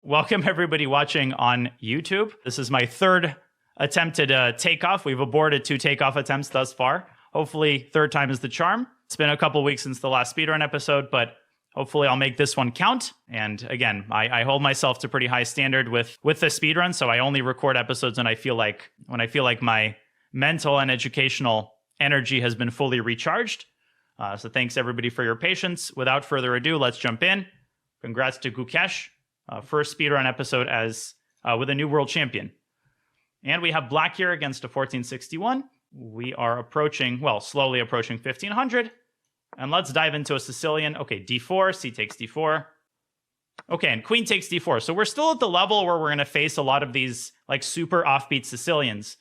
Welcome everybody watching on YouTube. This is my third attempted takeoff. We've aborted 2 takeoff attempts thus far. Hopefully third time is the charm. It's been a couple weeks since the last speedrun episode, but hopefully I'll make this one count. And again, I hold myself to pretty high standard with the speedrun, so I only record episodes when I feel like my mental and educational energy has been fully recharged. So thanks everybody for your patience. Without further ado, let's jump in. Congrats to Gukesh. First speedrun episode as with a new world champion. And we have black here against a 1461. We are approaching, well, slowly approaching 1500. And let's dive into a Sicilian. Okay, d4, c takes d4. Okay, and queen takes d4. So we're still at the level where we're going to face a lot of these like super offbeat Sicilians.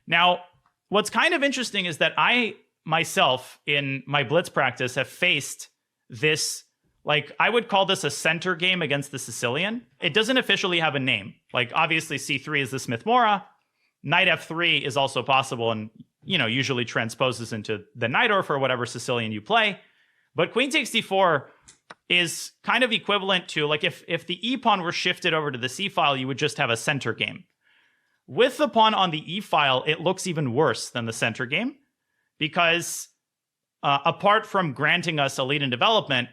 Now, what's kind of interesting is that I myself in my blitz practice have faced this. Like, I would call this a center game against the Sicilian. It doesn't officially have a name. Like, obviously, c3 is the Smith-Morra. Knight f3 is also possible and, usually transposes into the Najdorf or whatever Sicilian you play. But queen takes d4 is kind of equivalent to, like, if the e-pawn were shifted over to the c-file, you would just have a center game. With the pawn on the e-file, it looks even worse than the center game because apart from granting us a lead in development,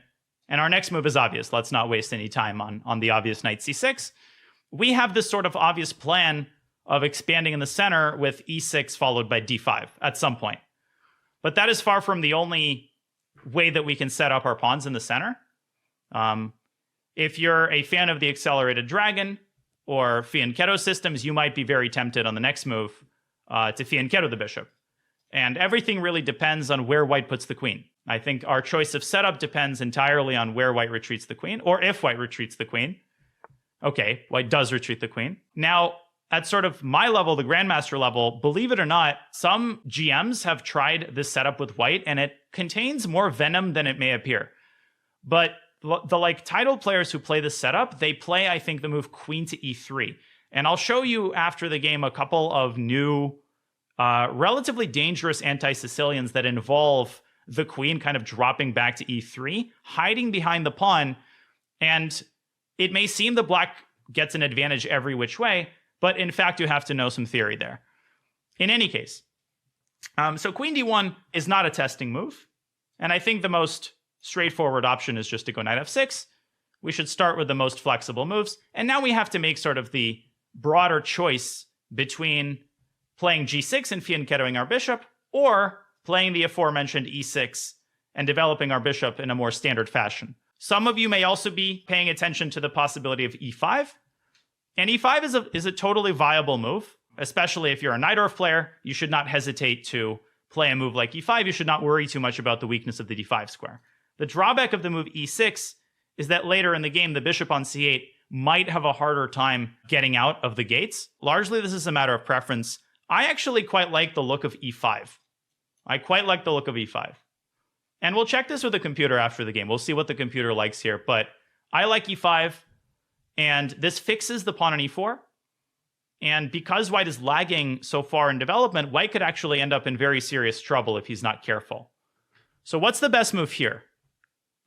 and our next move is obvious. Let's not waste any time on the obvious knight c6. We have this sort of obvious plan of expanding in the center with e6 followed by d5 at some point. But that is far from the only way that we can set up our pawns in the center. If you're a fan of the accelerated dragon or fianchetto systems, you might be very tempted on the next move to fianchetto the bishop. And everything really depends on where white puts the queen. I think our choice of setup depends entirely on where white retreats the queen, or if white retreats the queen. Okay, white does retreat the queen. Now, at sort of my level, the grandmaster level, believe it or not, some GMs have tried this setup with white, and it contains more venom than it may appear. But the title players who play this setup, they play, I think, the move queen to e3. And I'll show you after the game a couple of new, relatively dangerous anti-Sicilians that involve the queen kind of dropping back to e3, hiding behind the pawn, and it may seem the black gets an advantage every which way, but in fact you have to know some theory there. In any case, so queen d1 is not a testing move, and I think the most straightforward option is just to go knight f6. We should start with the most flexible moves, and now we have to make sort of the broader choice between playing g6 and fianchettoing our bishop, or playing the aforementioned e6 and developing our bishop in a more standard fashion. Some of you may also be paying attention to the possibility of e5. And e5 is a totally viable move, especially if you're a Najdorf player. You should not hesitate to play a move like e5. You should not worry too much about the weakness of the d5 square. The drawback of the move e6 is that later in the game, the bishop on c8 might have a harder time getting out of the gates. Largely, this is a matter of preference. I actually quite like the look of e5. I quite like the look of e5. And we'll check this with the computer after the game. We'll see what the computer likes here. But I like e5. And this fixes the pawn on e4. And because white is lagging so far in development, white could actually end up in very serious trouble if he's not careful. So what's the best move here?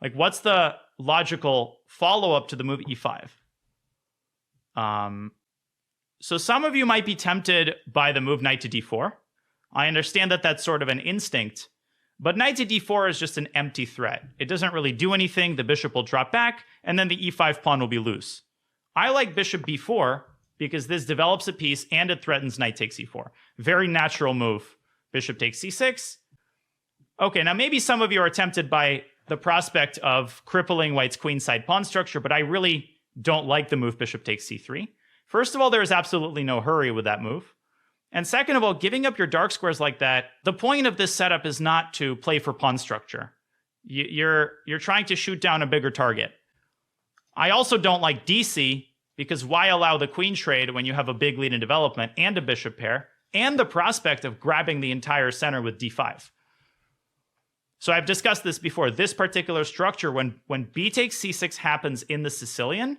Like, what's the logical follow-up to the move e5? So some of you might be tempted by the move knight to d4. I understand that that's sort of an instinct, but knight to d4 is just an empty threat. It doesn't really do anything. The bishop will drop back, and then the e5 pawn will be loose. I like bishop b4 because this develops a piece and it threatens knight takes e4. Very natural move. Bishop takes c6. Okay, now maybe some of you are tempted by the prospect of crippling white's queenside pawn structure, but I really don't like the move bishop takes c3. First of all, there is absolutely no hurry with that move. And second of all, giving up your dark squares like that, the point of this setup is not to play for pawn structure. You're trying to shoot down a bigger target. I also don't like DC, because why allow the queen trade when you have a big lead in development and a bishop pair, and the prospect of grabbing the entire center with d5. So I've discussed this before. This particular structure, when b takes c6 happens in the Sicilian,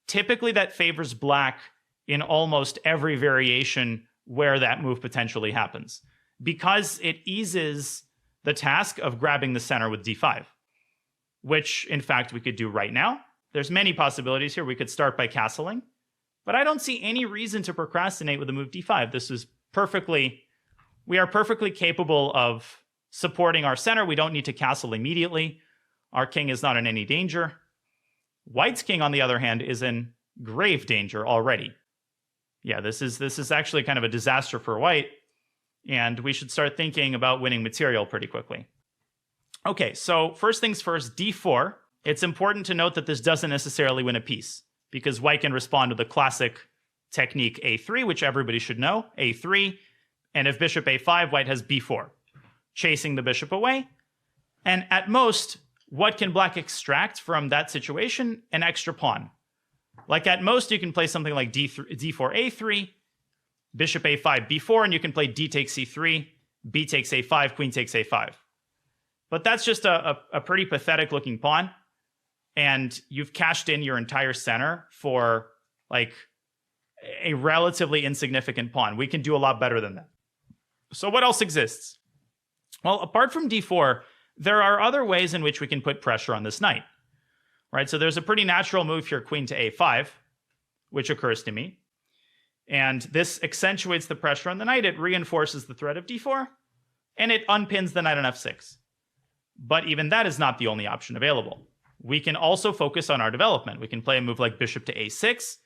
typically that favors black in almost every variation where that move potentially happens, because it eases the task of grabbing the center with d5, which in fact we could do right now. There's many possibilities here. We could start by castling, but I don't see any reason to procrastinate with the move d5. We are perfectly capable of supporting our center. We don't need to castle immediately. Our king is not in any danger. White's king, on the other hand, is in grave danger already. Yeah, this is actually kind of a disaster for white, and we should start thinking about winning material pretty quickly. Okay, so first things first, d4. It's important to note that this doesn't necessarily win a piece, because white can respond with the classic technique a3, which everybody should know, a3, and if bishop a5, white has b4, chasing the bishop away. And at most, what can black extract from that situation? An extra pawn. Like at most, you can play something like d4 a3, bishop a5 b4, and you can play d takes c3, b takes a5, queen takes a5. But that's just a pretty pathetic looking pawn, and you've cashed in your entire center for like a relatively insignificant pawn. We can do a lot better than that. So what else exists? Well, apart from d4, there are other ways in which we can put pressure on this knight. Right, so there's a pretty natural move here, queen to a5, which occurs to me. And this accentuates the pressure on the knight. It reinforces the threat of d4, and it unpins the knight on f6. But even that is not the only option available. We can also focus on our development. We can play a move like bishop to a6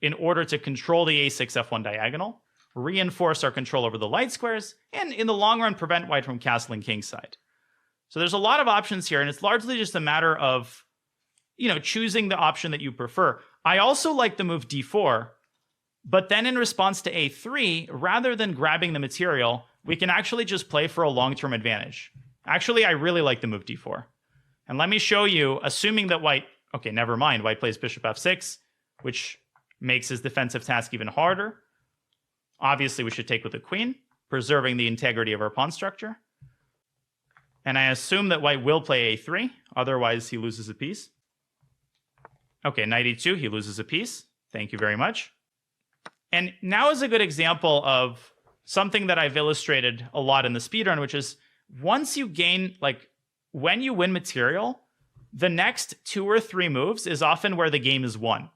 in order to control the a6 f1 diagonal, reinforce our control over the light squares, and in the long run prevent white from castling kingside. So there's a lot of options here, and it's largely just a matter of choosing the option that you prefer. I also like the move d4, but then in response to a3, rather than grabbing the material, we can actually just play for a long-term advantage. Actually, I really like the move d4. And let me show you, assuming that white plays bishop f6, which makes his defensive task even harder. Obviously, we should take with the queen, preserving the integrity of our pawn structure. And I assume that white will play a3, otherwise he loses a piece. Okay, knight e2, he loses a piece. Thank you very much. And now is a good example of something that I've illustrated a lot in the speedrun, which is once you gain, when you win material, the next 2 or 3 moves is often where the game is won.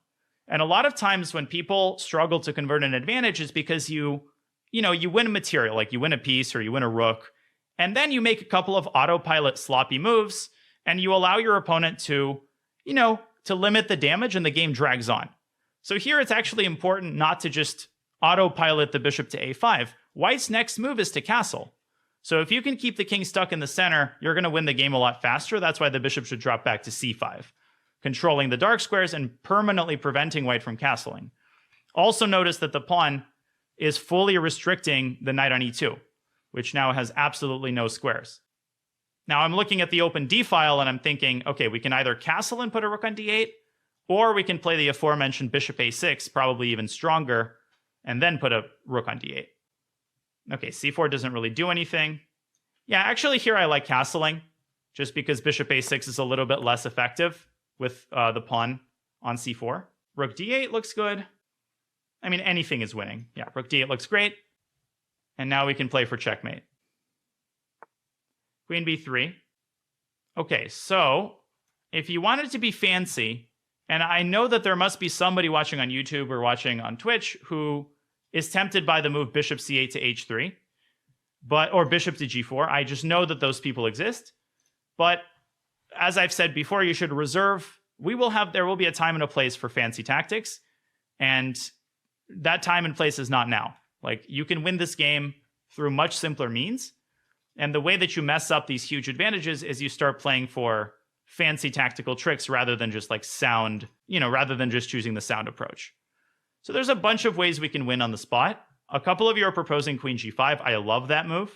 And a lot of times when people struggle to convert an advantage is because you win a material, like you win a piece or you win a rook, and then you make a couple of autopilot sloppy moves, and you allow your opponent to limit the damage, and the game drags on. So here it's actually important not to just autopilot the bishop to a5. White's next move is to castle. So if you can keep the king stuck in the center, you're going to win the game a lot faster. That's why the bishop should drop back to c5, controlling the dark squares and permanently preventing white from castling. Also notice that the pawn is fully restricting the knight on e2, which now has absolutely no squares. Now I'm looking at the open d file and I'm thinking, okay, we can either castle and put a rook on d8, or we can play the aforementioned bishop a6, probably even stronger, and then put a rook on d8. Okay, c4 doesn't really do anything. Yeah, actually here I like castling, just because bishop a6 is a little bit less effective with the pawn on c4. Rook d8 looks good. I mean, anything is winning. Yeah, rook d8 looks great. And now we can play for checkmate. Queen b3. Okay, so if you wanted to be fancy, and I know that there must be somebody watching on YouTube or watching on Twitch who is tempted by the move bishop c8 to h3, or bishop to g4. I just know that those people exist. But as I've said before, you should reserve. There will be a time and a place for fancy tactics, and that time and place is not now. You can win this game through much simpler means. And the way that you mess up these huge advantages is you start playing for fancy tactical tricks rather than just sound, rather than just choosing the sound approach. So there's a bunch of ways we can win on the spot. A couple of you are proposing queen g5. I love that move.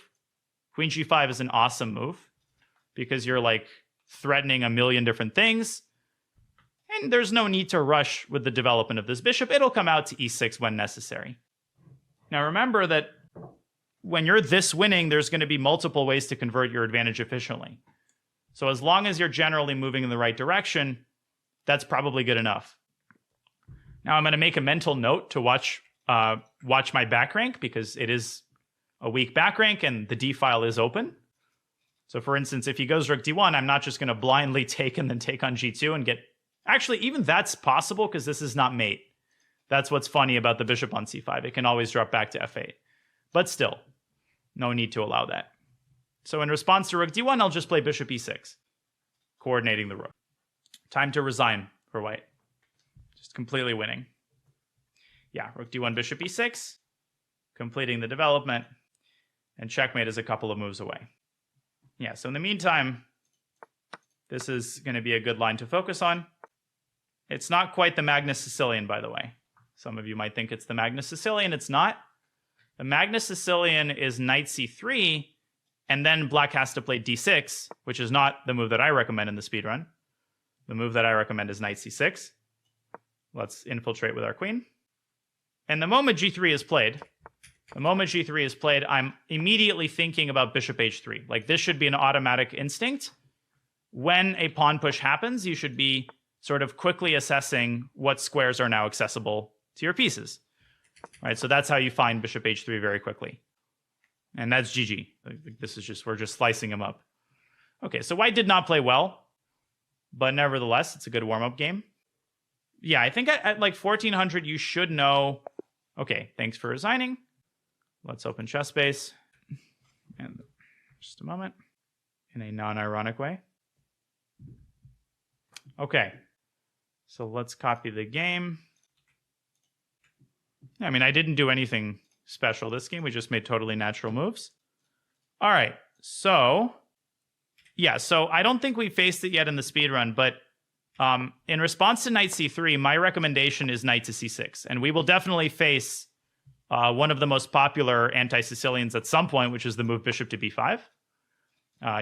Queen g5 is an awesome move because you're threatening a million different things. And there's no need to rush with the development of this bishop. It'll come out to e6 when necessary. Now remember that when you're this winning, there's going to be multiple ways to convert your advantage efficiently. So as long as you're generally moving in the right direction, that's probably good enough. Now I'm going to make a mental note to watch my back rank, because it is a weak back rank and the d file is open. So for instance, if he goes rook d1, I'm not just going to blindly take and then take on g2 and get Actually, even that's possible because this is not mate. That's what's funny about the bishop on c5. It can always drop back to f8. But still, no need to allow that. So in response to rook d1, I'll just play bishop e6, coordinating the rook. Time to resign for white. Just completely winning. Yeah, rook d1, bishop e6, completing the development, and checkmate is a couple of moves away. Yeah, so in the meantime, this is going to be a good line to focus on. It's not quite the Magnus Sicilian, by the way. Some of you might think it's the Magnus Sicilian. It's not. The Magnus Sicilian is knight c3, and then black has to play d6, which is not the move that I recommend in the speedrun. The move that I recommend is knight c6. Let's infiltrate with our queen. And the moment g3 is played, I'm immediately thinking about bishop h3. Like, this should be an automatic instinct. When a pawn push happens, you should be sort of quickly assessing what squares are now accessible to your pieces. Right, so that's how you find bishop h3 very quickly. And that's GG. This is just, we're just slicing him up. Okay, so white did not play well, but nevertheless, it's a good warm-up game. Yeah, I think at like 1400, you should know. Okay, thanks for resigning. Let's open chess space. And just a moment. In a non-ironic way. Okay, so let's copy the game. I mean, I didn't do anything special this game. We just made totally natural moves. All right, so yeah, so I don't think we faced it yet in the speedrun, but in response to knight c3, my recommendation is knight to c6. And we will definitely face one of the most popular anti-Sicilians at some point, which is the move bishop to b5.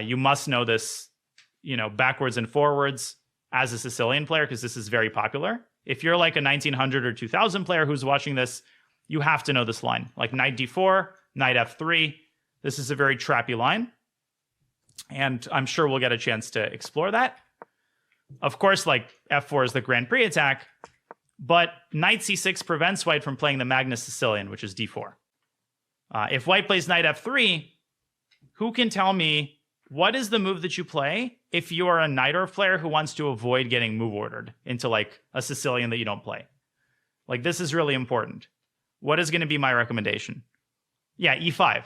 You must know this, backwards and forwards as a Sicilian player, because this is very popular. If you're like a 1900 or 2000 player who's watching this, you have to know this line. Like knight d4, knight f3. This is a very trappy line. And I'm sure we'll get a chance to explore that. Of course, like f4 is the Grand Prix attack, but knight c6 prevents white from playing the Magnus Sicilian, which is d4. If white plays knight f3, who can tell me what is the move that you play if you are a Najdorf player who wants to avoid getting move ordered into like a Sicilian that you don't play? Like, this is really important. What is going to be my recommendation? Yeah, e5.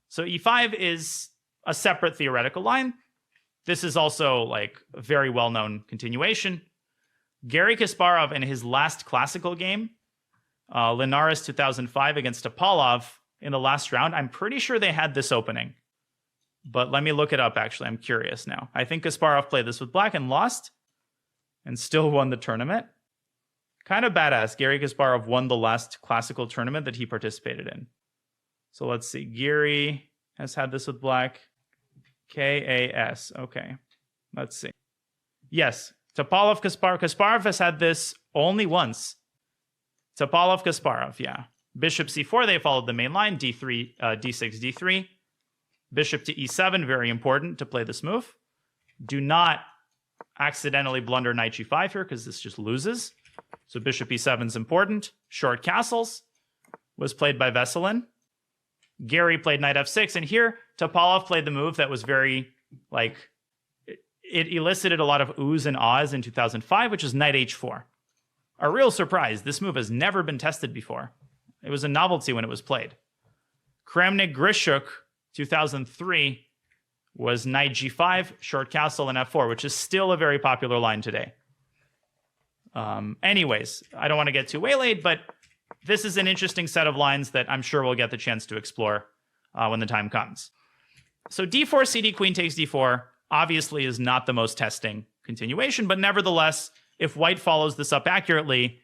So e5 is a separate theoretical line. This is also like a very well-known continuation. Garry Kasparov in his last classical game, Linares 2005 against Topalov in the last round, I'm pretty sure they had this opening. But let me look it up, actually. I'm curious now. I think Kasparov played this with black and lost and still won the tournament. Kind of badass. Garry Kasparov won the last classical tournament that he participated in. So let's see. Garry has had this with black. KAS. Okay. Let's see. Yes. Topalov, Kasparov has had this only once. Topalov, Kasparov, yeah. Bishop c4, they followed the main line. D3, d6, d3. Bishop to e7, very important to play this move. Do not accidentally blunder knight g5 here, because this just loses. So bishop e7 is important. Short castles was played by Veselin. Garry played knight f6, and here Topalov played the move that was very, like, it elicited a lot of oohs and ahs in 2005, which is knight h4. A real surprise. This move has never been tested before. It was a novelty when it was played. Kramnik Grishuk 2003 was knight g5, short castle, and f4, which is still a very popular line today. Anyways, I don't want to get too waylaid, but this is an interesting set of lines that I'm sure we'll get the chance to explore when the time comes. So d4, cd, queen takes d4 obviously is not the most testing continuation, but nevertheless, if white follows this up accurately,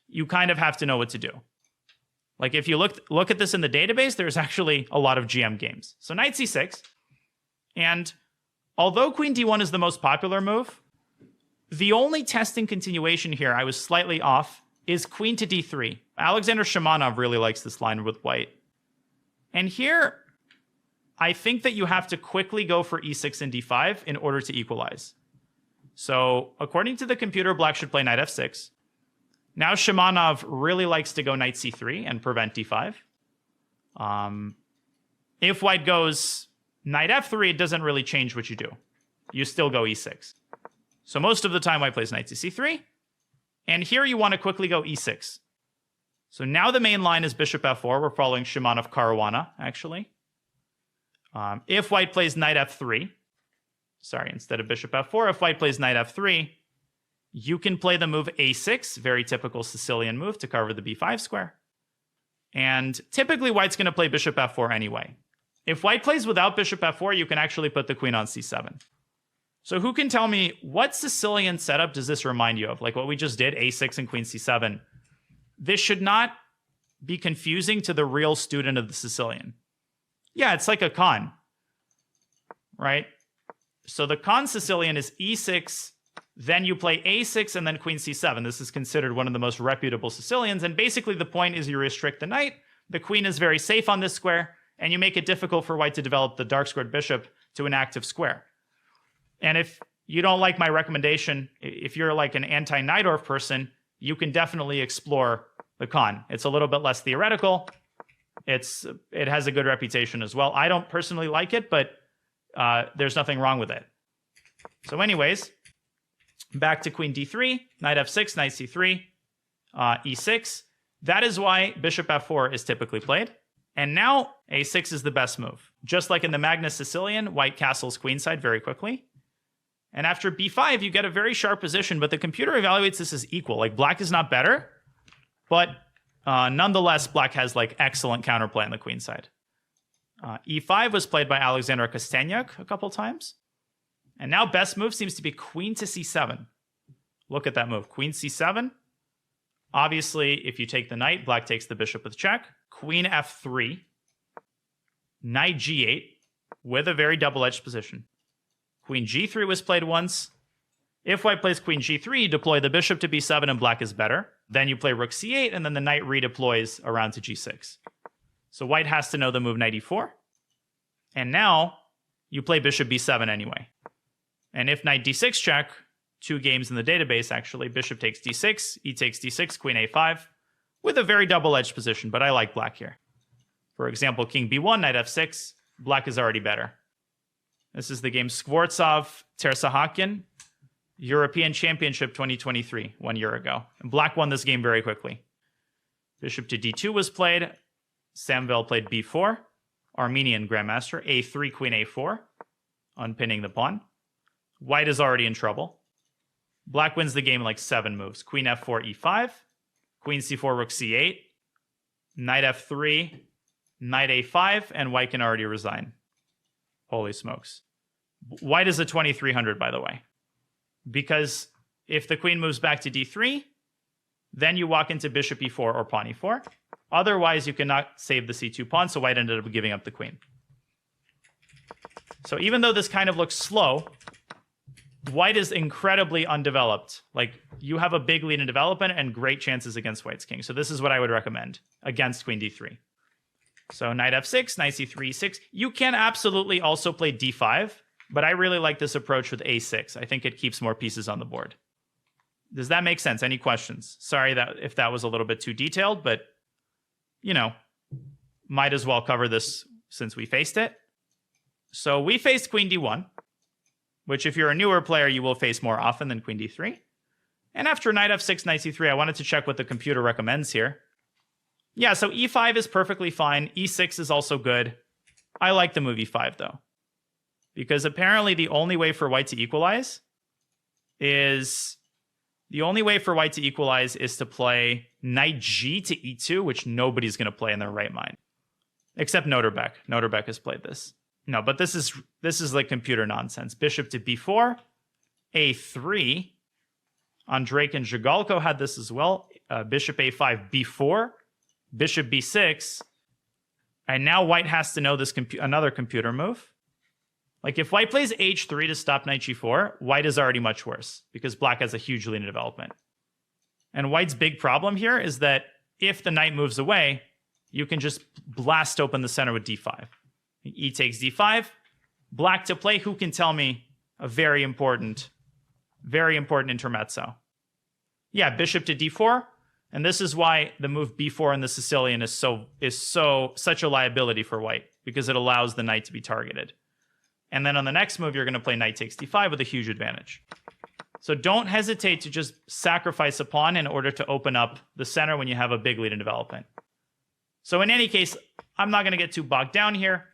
you kind of have to know what to do. Like, if you look at this in the database, there's actually a lot of GM games. So knight c6, and although queen d1 is the most popular move, the only testing continuation here, I was slightly off, is queen to d3. Alexander Shamanov really likes this line with white. And here, I think that you have to quickly go for e6 and d5 in order to equalize. So according to the computer, black should play knight f6. Now Shamanov really likes to go knight c3 and prevent d5. If white goes knight f3, it doesn't really change what you do. You still go e6. So most of the time, white plays knight to c3. And here you want to quickly go e6. So now the main line is bishop f4. We're following Shimanov Caruana, actually. If white plays knight f3, sorry, instead of bishop f4, if white plays knight f3, you can play the move a6, very typical Sicilian move to cover the b5 square. And typically white's going to play bishop f4 anyway. If white plays without bishop f4, you can actually put the queen on c7. So who can tell me what Sicilian setup does this remind you of? Like what we just did, a6 and queen c7. This should not be confusing to the real student of the Sicilian. Yeah, it's like a con, right? So the con Sicilian is e6, then you play a6 and then queen c7. This is considered one of the most reputable Sicilians. And basically the point is you restrict the knight. The queen is very safe on this square, and you make it difficult for white to develop the dark squared bishop to an active square. And if you don't like my recommendation, if you're like an anti-Najdorf person, you can definitely explore the con. It's a little bit less theoretical. It has a good reputation as well. I don't personally like it, but there's nothing wrong with it. So anyways, back to queen d3, knight f6, knight c3, e6. That is why bishop f4 is typically played. And now a6 is the best move. Just like in the Magnus Sicilian, white castles queenside very quickly. And after b5, you get a very sharp position, but the computer evaluates this as equal. Like black is not better, but nonetheless, black has like excellent counterplay on the queen side. e5 was played by Alexander Kosteniuk a couple times. And now best move seems to be queen to c7. Look at that move, queen c7. Obviously, if you take the knight, black takes the bishop with check. Queen f3, knight g8 with a very double-edged position. Queen g3 was played once. If white plays queen g3, you deploy the bishop to b7 and black is better. Then you play rook c8 and then the knight redeploys around to g6. So white has to know the move knight e4. And now you play bishop b7 anyway. And if knight d6 check, 2 games in the database actually, bishop takes d6, e takes d6, queen a5, with a very double-edged position, but I like black here. For example, king b1, knight f6, black is already better. This is the game Skvortsov-Tersahakian, European Championship 2023, 1 year ago. And black won this game very quickly. Bishop to d2 was played. Samvel played b4. Armenian grandmaster. a3, queen a4. Unpinning the pawn. White is already in trouble. Black wins the game in like 7 moves. Queen f4, e5. Queen c4, rook c8. Knight f3. Knight a5. And white can already resign. Holy smokes. White is a 2300, by the way. Because if the queen moves back to d3, then you walk into bishop e4 or pawn e4. Otherwise, you cannot save the c2 pawn, so white ended up giving up the queen. So even though this kind of looks slow, white is incredibly undeveloped. Like, you have a big lead in development and great chances against white's king. So this is what I would recommend against queen d3. So knight f6, knight c3, e6. You can absolutely also play d5, but I really like this approach with a6. I think it keeps more pieces on the board. Does that make sense? Any questions? Sorry if that was a little bit too detailed, but, you know, might as well cover this since we faced it. So we faced queen d1, which if you're a newer player, you will face more often than queen d3. And after knight f6, knight c3, I wanted to check what the computer recommends here. Yeah, so e5 is perfectly fine. e6 is also good. I like the move e5, though. Because apparently the only way for white to equalize is... to play knight g to e2, which nobody's going to play in their right mind. Except Noterbeck. Noterbeck has played this. No, but this is like computer nonsense. Bishop to b4, a3. Andreyk and Zhigalko had this as well. Bishop a5, b4. Bishop b6. And now white has to know this another computer move. Like if white plays h3 to stop knight g4, white is already much worse because black has a huge lead in development. And white's big problem here is that if the knight moves away, you can just blast open the center with d5. E takes d5. Black to play, who can tell me a very important intermezzo? Yeah, bishop to d4. And this is why the move b4 in the Sicilian is such a liability for white, because it allows the knight to be targeted. And then on the next move, you're going to play knight takes d5 with a huge advantage. So don't hesitate to just sacrifice a pawn in order to open up the center when you have a big lead in development. So in any case, I'm not going to get too bogged down here.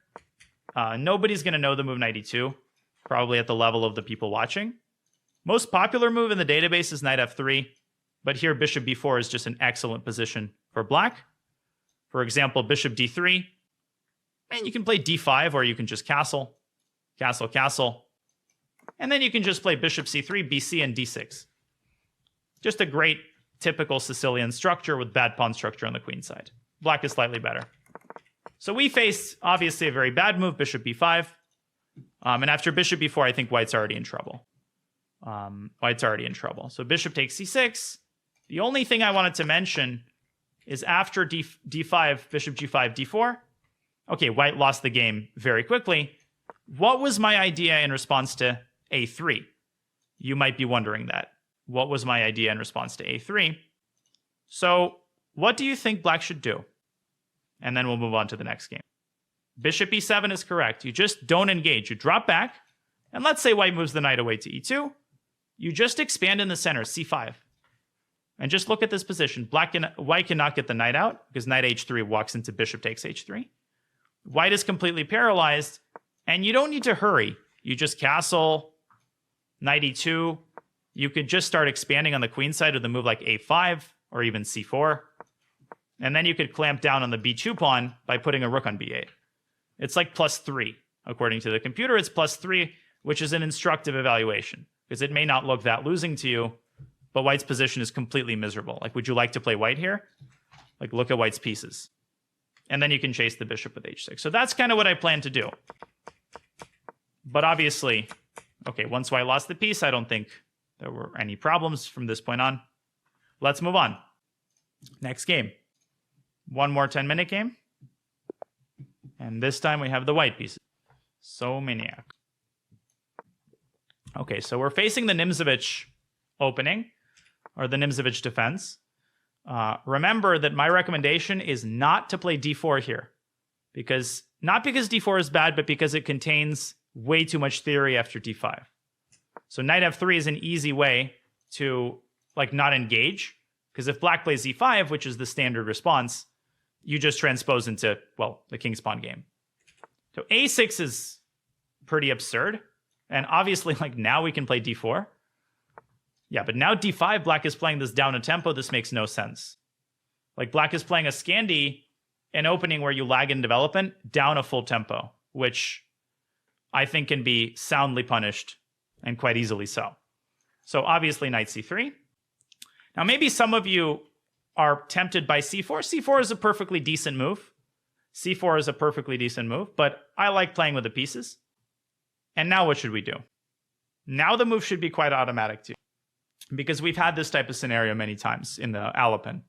Nobody's going to know the move knight e2, probably at the level of the people watching. Most popular move in the database is knight f3, but here bishop b4 is just an excellent position for black. For example, bishop d3, and you can play d5, or you can just castle, castle, castle. And then you can just play bishop c3, bc, and d6. Just a great typical Sicilian structure with bad pawn structure on the queen side. Black is slightly better. So we face, obviously, a very bad move, bishop b5. And after bishop b4, I think white's already in trouble. White's already in trouble. So bishop takes c6. The only thing I wanted to mention is after d5, bishop g5, d4. Okay, white lost the game very quickly. What was my idea in response to a3? You might be wondering that. What was my idea in response to a3? So what do you think black should do? And then we'll move on to the next game. Bishop e7 is correct. You just don't engage. You drop back. And let's say white moves the knight away to e2. You just expand in the center, c5. And just look at this position. White cannot get the knight out because knight h3 walks into bishop takes h3. White is completely paralyzed. And you don't need to hurry. You just castle, knight e2. You could just start expanding on the queen side with a move like a5 or even c4. And then you could clamp down on the b2 pawn by putting a rook on b8. It's like +3. According to the computer, it's +3, which is an instructive evaluation, because it may not look that losing to you, but white's position is completely miserable. Like, would you like to play white here? Like, look at white's pieces. And then you can chase the bishop with h6. So that's kind of what I plan to do. But obviously, okay, once white lost the piece, I don't think there were any problems from this point on. Let's move on. Next game. One more 10-minute game. And this time we have the white pieces. So maniac. Okay, so we're facing the Nimzovich opening, or the Nimzovich defense. Remember that my recommendation is not to play d4 here. Not because d4 is bad, but because it contains way too much theory after d5. So knight f3 is an easy way to not engage, because if black plays e5, which is the standard response, you just transpose into, well, the king's pawn game. So a6 is pretty absurd. And obviously, now we can play d4. Yeah, but now d5, black is playing this down a tempo. This makes no sense. Black is playing a Scandi, an opening where you lag in development, down a full tempo, which I think can be soundly punished, and quite easily so. So obviously, knight c3. Now, maybe some of you are tempted by c4. c4 is a perfectly decent move. c4 is a perfectly decent move, but I like playing with the pieces. And now what should we do? Now the move should be quite automatic too, because we've had this type of scenario many times in the Alapin.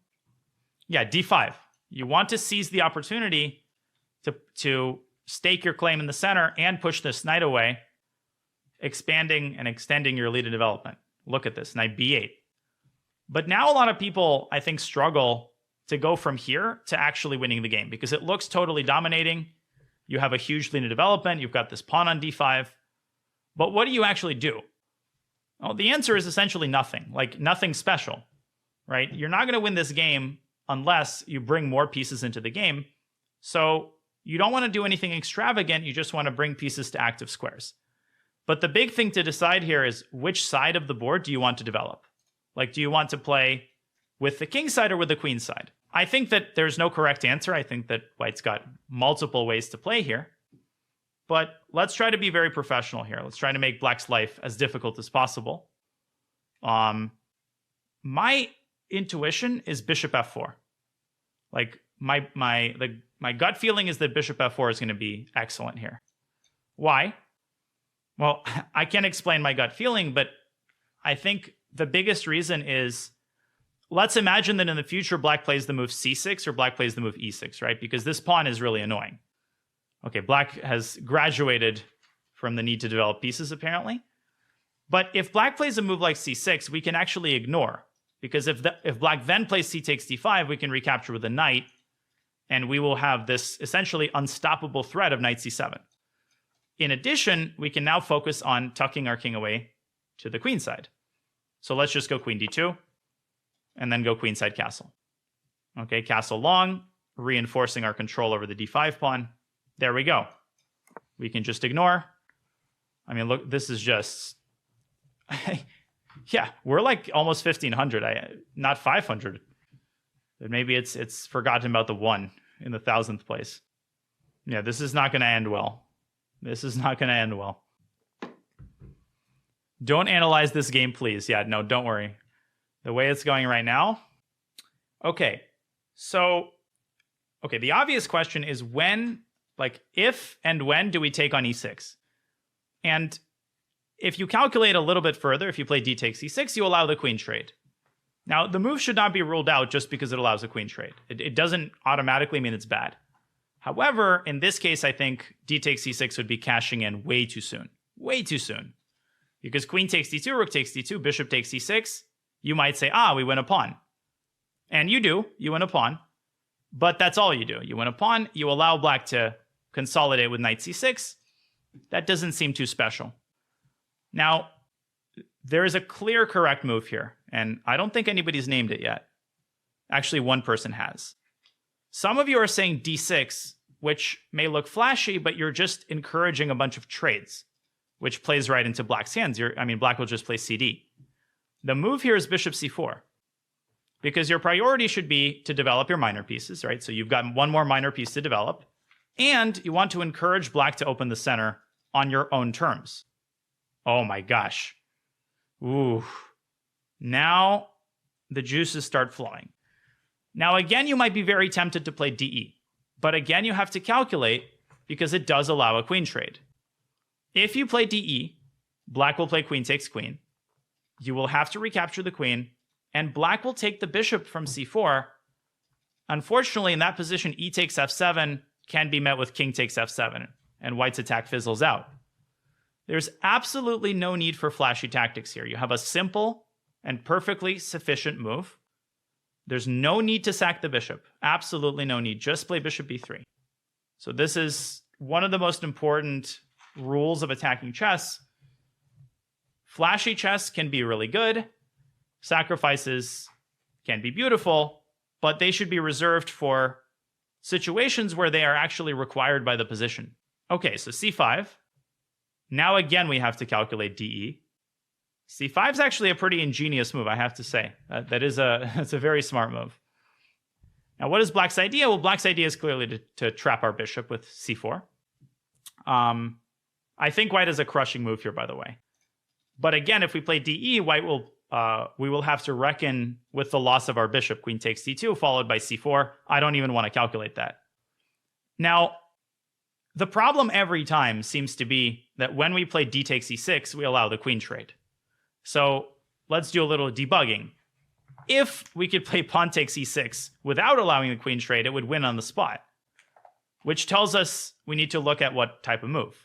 Yeah, d5. You want to seize the opportunity to stake your claim in the center and push this knight away, expanding and extending your lead in development. Look at this, knight b8. But now a lot of people, I think, struggle to go from here to actually winning the game because it looks totally dominating. You have a huge lead in development. You've got this pawn on d5. But what do you actually do? Well, the answer is essentially nothing. Nothing special, right? You're not going to win this game unless you bring more pieces into the game. So you don't want to do anything extravagant. You just want to bring pieces to active squares. But the big thing to decide here is which side of the board do you want to develop? Do you want to play with the king side or with the queen side? I think that there's no correct answer. I think that white's got multiple ways to play here. But let's try to be very professional here. Let's try to make black's life as difficult as possible. My intuition is bishop f4. My gut feeling is that bishop f4 is going to be excellent here. Why? Well, I can't explain my gut feeling, but I think the biggest reason is, let's imagine that in the future, black plays the move c6 or black plays the move e6, right? Because this pawn is really annoying. Okay, black has graduated from the need to develop pieces, apparently. But if black plays a move like c6, we can actually ignore. Because if black then plays c takes d5, we can recapture with a knight, and we will have this essentially unstoppable threat of knight c7. In addition, we can now focus on tucking our king away to the queen side. So let's just go queen d2 and then go queenside castle. Okay, castle long, reinforcing our control over the d5 pawn. There we go. We can just ignore. I mean, look, this is just... yeah, we're like almost 1,500, not 500. But maybe it's forgotten about the 1 in the 1,000th place. Yeah, this is not going to end well. This is not going to end well. Don't analyze this game, please. Yeah, no, don't worry. The way it's going right now. Okay, so, okay, the obvious question is when, like, if and when do we take on e6? And if you calculate a little bit further, if you play d takes e6, you allow the queen trade. Now, the move should not be ruled out just because it allows a queen trade. It doesn't automatically mean it's bad. However, in this case, I think d takes e6 would be cashing in way too soon. Way too soon. Because queen takes d2, rook takes d2, bishop takes e6, you might say, we win a pawn. And you do, you win a pawn. But that's all you do. You win a pawn, you allow black to consolidate with knight c6. That doesn't seem too special. Now, there is a clear correct move here, and I don't think anybody's named it yet. Actually, one person has. Some of you are saying d6, which may look flashy, but you're just encouraging a bunch of trades, which plays right into black's hands. Black will just play cd. The move here is bishop c4, because your priority should be to develop your minor pieces, right? So you've got one more minor piece to develop, and you want to encourage black to open the center on your own terms. Oh my gosh. Ooh. Now the juices start flowing. Now again, you might be very tempted to play DE, but again, you have to calculate because it does allow a queen trade. If you play DE, black will play queen takes queen. You will have to recapture the queen, and black will take the bishop from c4. Unfortunately, in that position, e takes f7 can be met with king takes f7, and white's attack fizzles out. There's absolutely no need for flashy tactics here. You have a simple and perfectly sufficient move. There's no need to sack the bishop. Absolutely no need. Just play bishop b3. So this is one of the most important rules of attacking chess. Flashy chess can be really good. Sacrifices can be beautiful, but they should be reserved for situations where they are actually required by the position. Okay, so c5. Now again, we have to calculate DE. c5 is actually a pretty ingenious move, I have to say. That's a very smart move. Now, what is black's idea? Well, black's idea is clearly to trap our bishop with c4. I think white is a crushing move here, by the way. But again, if we play DE, we will have to reckon with the loss of our bishop. Queen takes d2, followed by c4. I don't even want to calculate that. Now, the problem every time seems to be that when we play d takes e6, we allow the queen trade. So let's do a little debugging. If we could play pawn takes e6 without allowing the queen trade, it would win on the spot, which tells us we need to look at what type of move.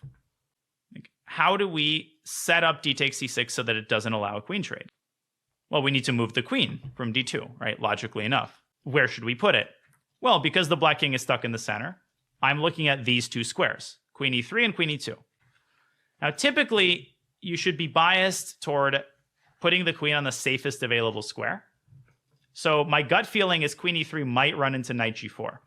How do we set up d takes e6 so that it doesn't allow a queen trade? Well, we need to move the queen from d2, right? Logically enough. Where should we put it? Well, because the black king is stuck in the center, I'm looking at these two squares, queen e3 and queen e2. Now, typically, you should be biased toward putting the queen on the safest available square. So my gut feeling is queen e3 might run into knight g4.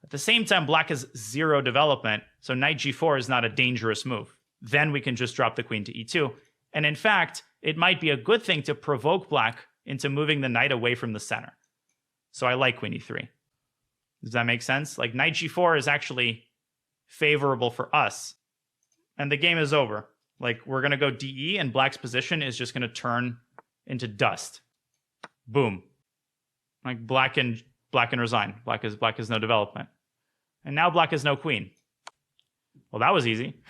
At the same time, black has 0 development, so knight g4 is not a dangerous move. Then we can just drop the queen to e2. And in fact, it might be a good thing to provoke black into moving the knight away from the center. So I like queen e3. Does that make sense? Like, knight g4 is actually favorable for us. And the game is over. Like, we're going to go DE, and black's position is just going to turn into dust. Boom. Like, black can resign. Black has no development. And now black has no queen. Well, that was easy.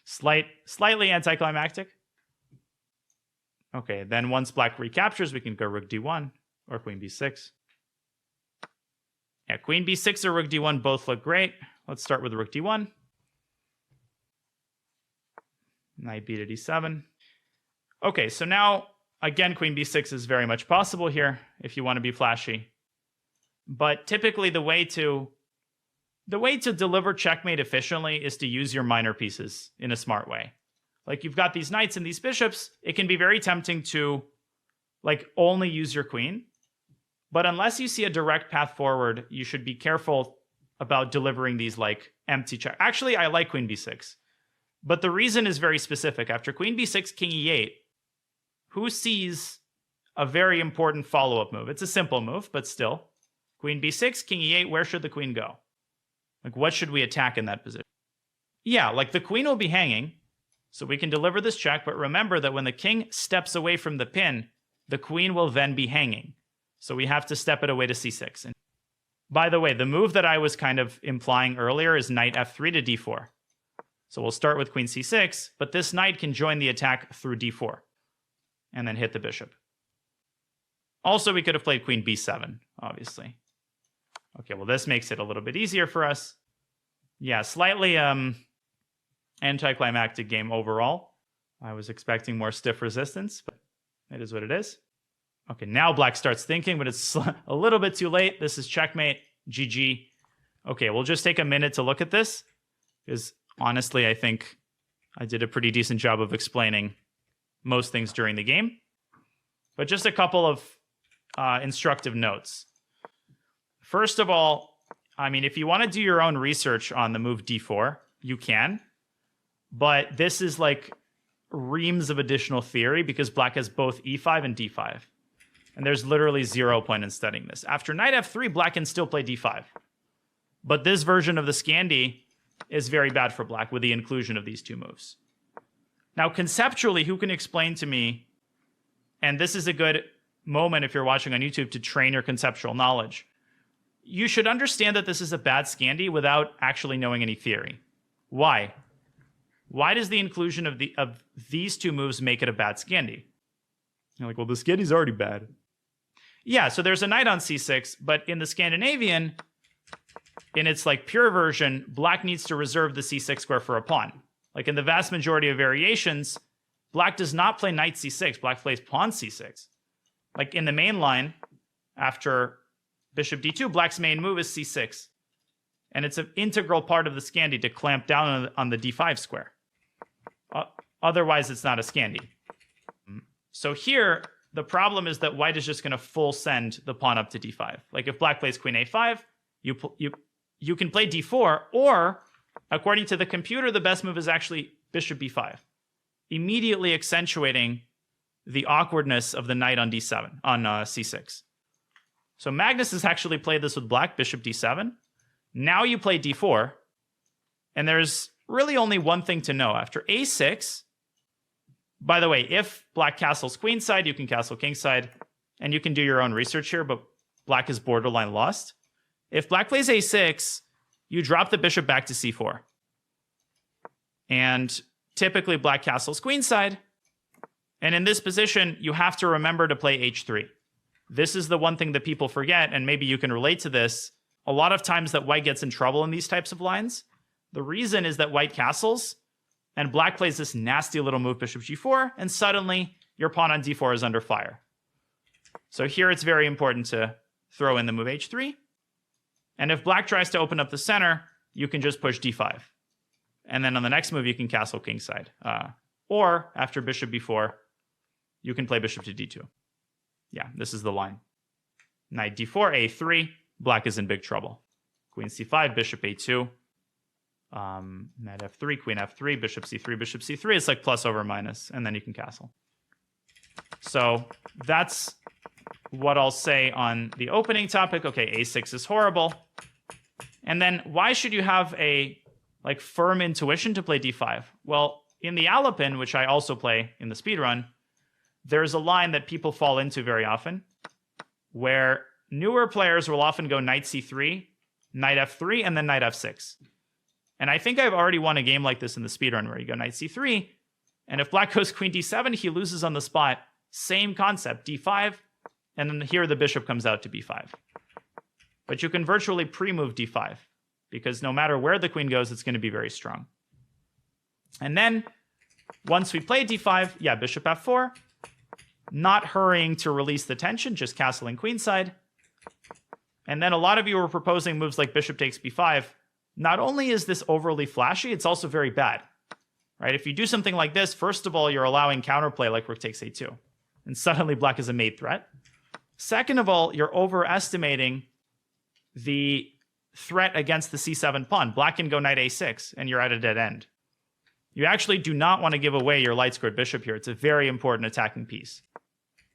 Slightly anticlimactic. Okay, then once black recaptures, we can go rook d1 or queen b6. Yeah, queen b6 or rook d1 both look great. Let's start with rook d1. Knight b to d7. Okay, so now, again, queen b6 is very much possible here if you want to be flashy. But typically the way to deliver checkmate efficiently is to use your minor pieces in a smart way. Like, you've got these knights and these bishops. It can be very tempting to like only use your queen. But unless you see a direct path forward, you should be careful about delivering these like empty check. Actually, I like queen b6. But the reason is very specific. After queen b6, king e8, who sees a very important follow-up move? It's a simple move, but still. Queen b6, king e8, where should the queen go? Like, what should we attack in that position? Yeah, like the queen will be hanging, so we can deliver this check, but remember that when the king steps away from the pin, the queen will then be hanging. So we have to step it away to c6. And by the way, the move that I was kind of implying earlier is knight f3 to d4. So we'll start with queen c6, but this knight can join the attack through d4 and then hit the bishop. Also, we could have played queen b7, obviously. Okay, well, this makes it a little bit easier for us. Yeah, slightly anticlimactic game overall. I was expecting more stiff resistance, but it is what it is. Okay, now black starts thinking, but it's a little bit too late. This is checkmate, GG. Okay, we'll just take a minute to look at this, because honestly, I think I did a pretty decent job of explaining most things during the game. But just a couple of instructive notes. First of all, I mean, if you want to do your own research on the move d4, you can. But this is like reams of additional theory because black has both e5 and d5. And there's literally 0 point in studying this. After knight f3, black can still play d5. But this version of the Scandi is very bad for black with the inclusion of these two moves. Now, conceptually, who can explain to me, and this is a good moment if you're watching on YouTube to train your conceptual knowledge, you should understand that this is a bad Scandi without actually knowing any theory. Why? Why does the inclusion of these two moves make it a bad Scandi? You're like, well, the Scandi's already bad. Yeah, so there's a knight on c6, but in the Scandinavian, in its like pure version, black needs to reserve the c6 square for a pawn. Like in the vast majority of variations, black does not play knight c6, black plays pawn c6. Like in the main line, after bishop d2, black's main move is c6. And it's an integral part of the Scandi to clamp down on the d5 square. Otherwise, it's not a Scandi. So here, the problem is that white is just going to full send the pawn up to d5. Like if black plays queen a5, you can play d4, or according to the computer, the best move is actually bishop b5, immediately accentuating the awkwardness of the knight on d7, on c6. So Magnus has actually played this with black, bishop d7. Now you play d4, and there's really only one thing to know. After a6, by the way, if black castles queenside, you can castle kingside, and you can do your own research here, but black is borderline lost. If black plays a6, you drop the bishop back to c4. And typically black castles queenside, and in this position, you have to remember to play h3. This is the one thing that people forget, and maybe you can relate to this. A lot of times that white gets in trouble in these types of lines, the reason is that white castles, and black plays this nasty little move, bishop g4, and suddenly your pawn on d4 is under fire. So here it's very important to throw in the move h3. And if black tries to open up the center, you can just push d5. And then on the next move, you can castle kingside. Or after bishop b4, you can play bishop to d2. Yeah, this is the line. Knight d4, a3, black is in big trouble. Queen c5, bishop a2. Knight f3, queen f3, bishop c3, bishop c3. It's like plus over minus, and then you can castle. So that's what I'll say on the opening topic. Okay, a6 is horrible. And then why should you have a like firm intuition to play d5? Well, in the Alapin, which I also play in the speedrun, there's a line that people fall into very often, where newer players will often go knight c3, knight f3, and then knight f6. And I think I've already won a game like this in the speedrun, where you go knight c3, and if black goes queen d7, he loses on the spot. Same concept, d5, and then here the bishop comes out to b5. But you can virtually pre-move d5, because no matter where the queen goes, it's going to be very strong. And then, once we play d5, yeah, bishop f4, not hurrying to release the tension, just castling queenside. And then a lot of you were proposing moves like bishop takes b5. Not only is this overly flashy, it's also very bad. Right? If you do something like this, first of all, you're allowing counterplay like rook takes a2. and suddenly black is a mate threat. Second of all, you're overestimating the threat against the c7 pawn. Black can go knight a6, and you're at a dead end. You actually do not want to give away your light squared bishop here. It's a very important attacking piece.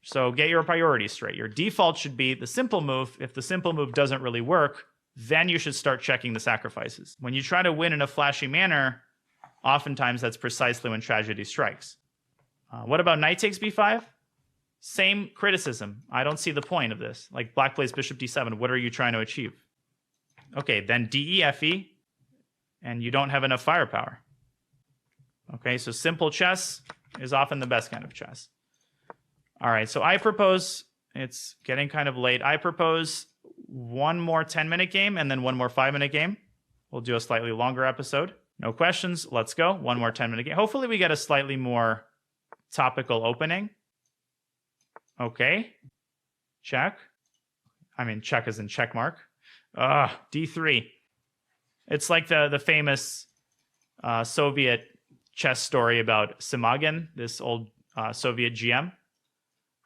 So get your priorities straight. Your default should be the simple move. If the simple move doesn't really work, then you should start checking the sacrifices. When you try to win in a flashy manner, oftentimes that's precisely when tragedy strikes. What about knight takes b5? Same criticism. I don't see the point of this. Like black plays bishop d7. What are you trying to achieve? Okay, then DE, and you don't have enough firepower. Okay, so simple chess is often the best kind of chess. All right, so I propose, it's getting kind of late. I propose one more 10-minute game and then one more 5-minute game. We'll do a slightly longer episode. No questions. Let's go. One more 10-minute game. Hopefully we get a slightly more topical opening. Okay. Check. I mean, check as in check mark. D3. It's like the famous Soviet chess story about Simagin, this old Soviet GM,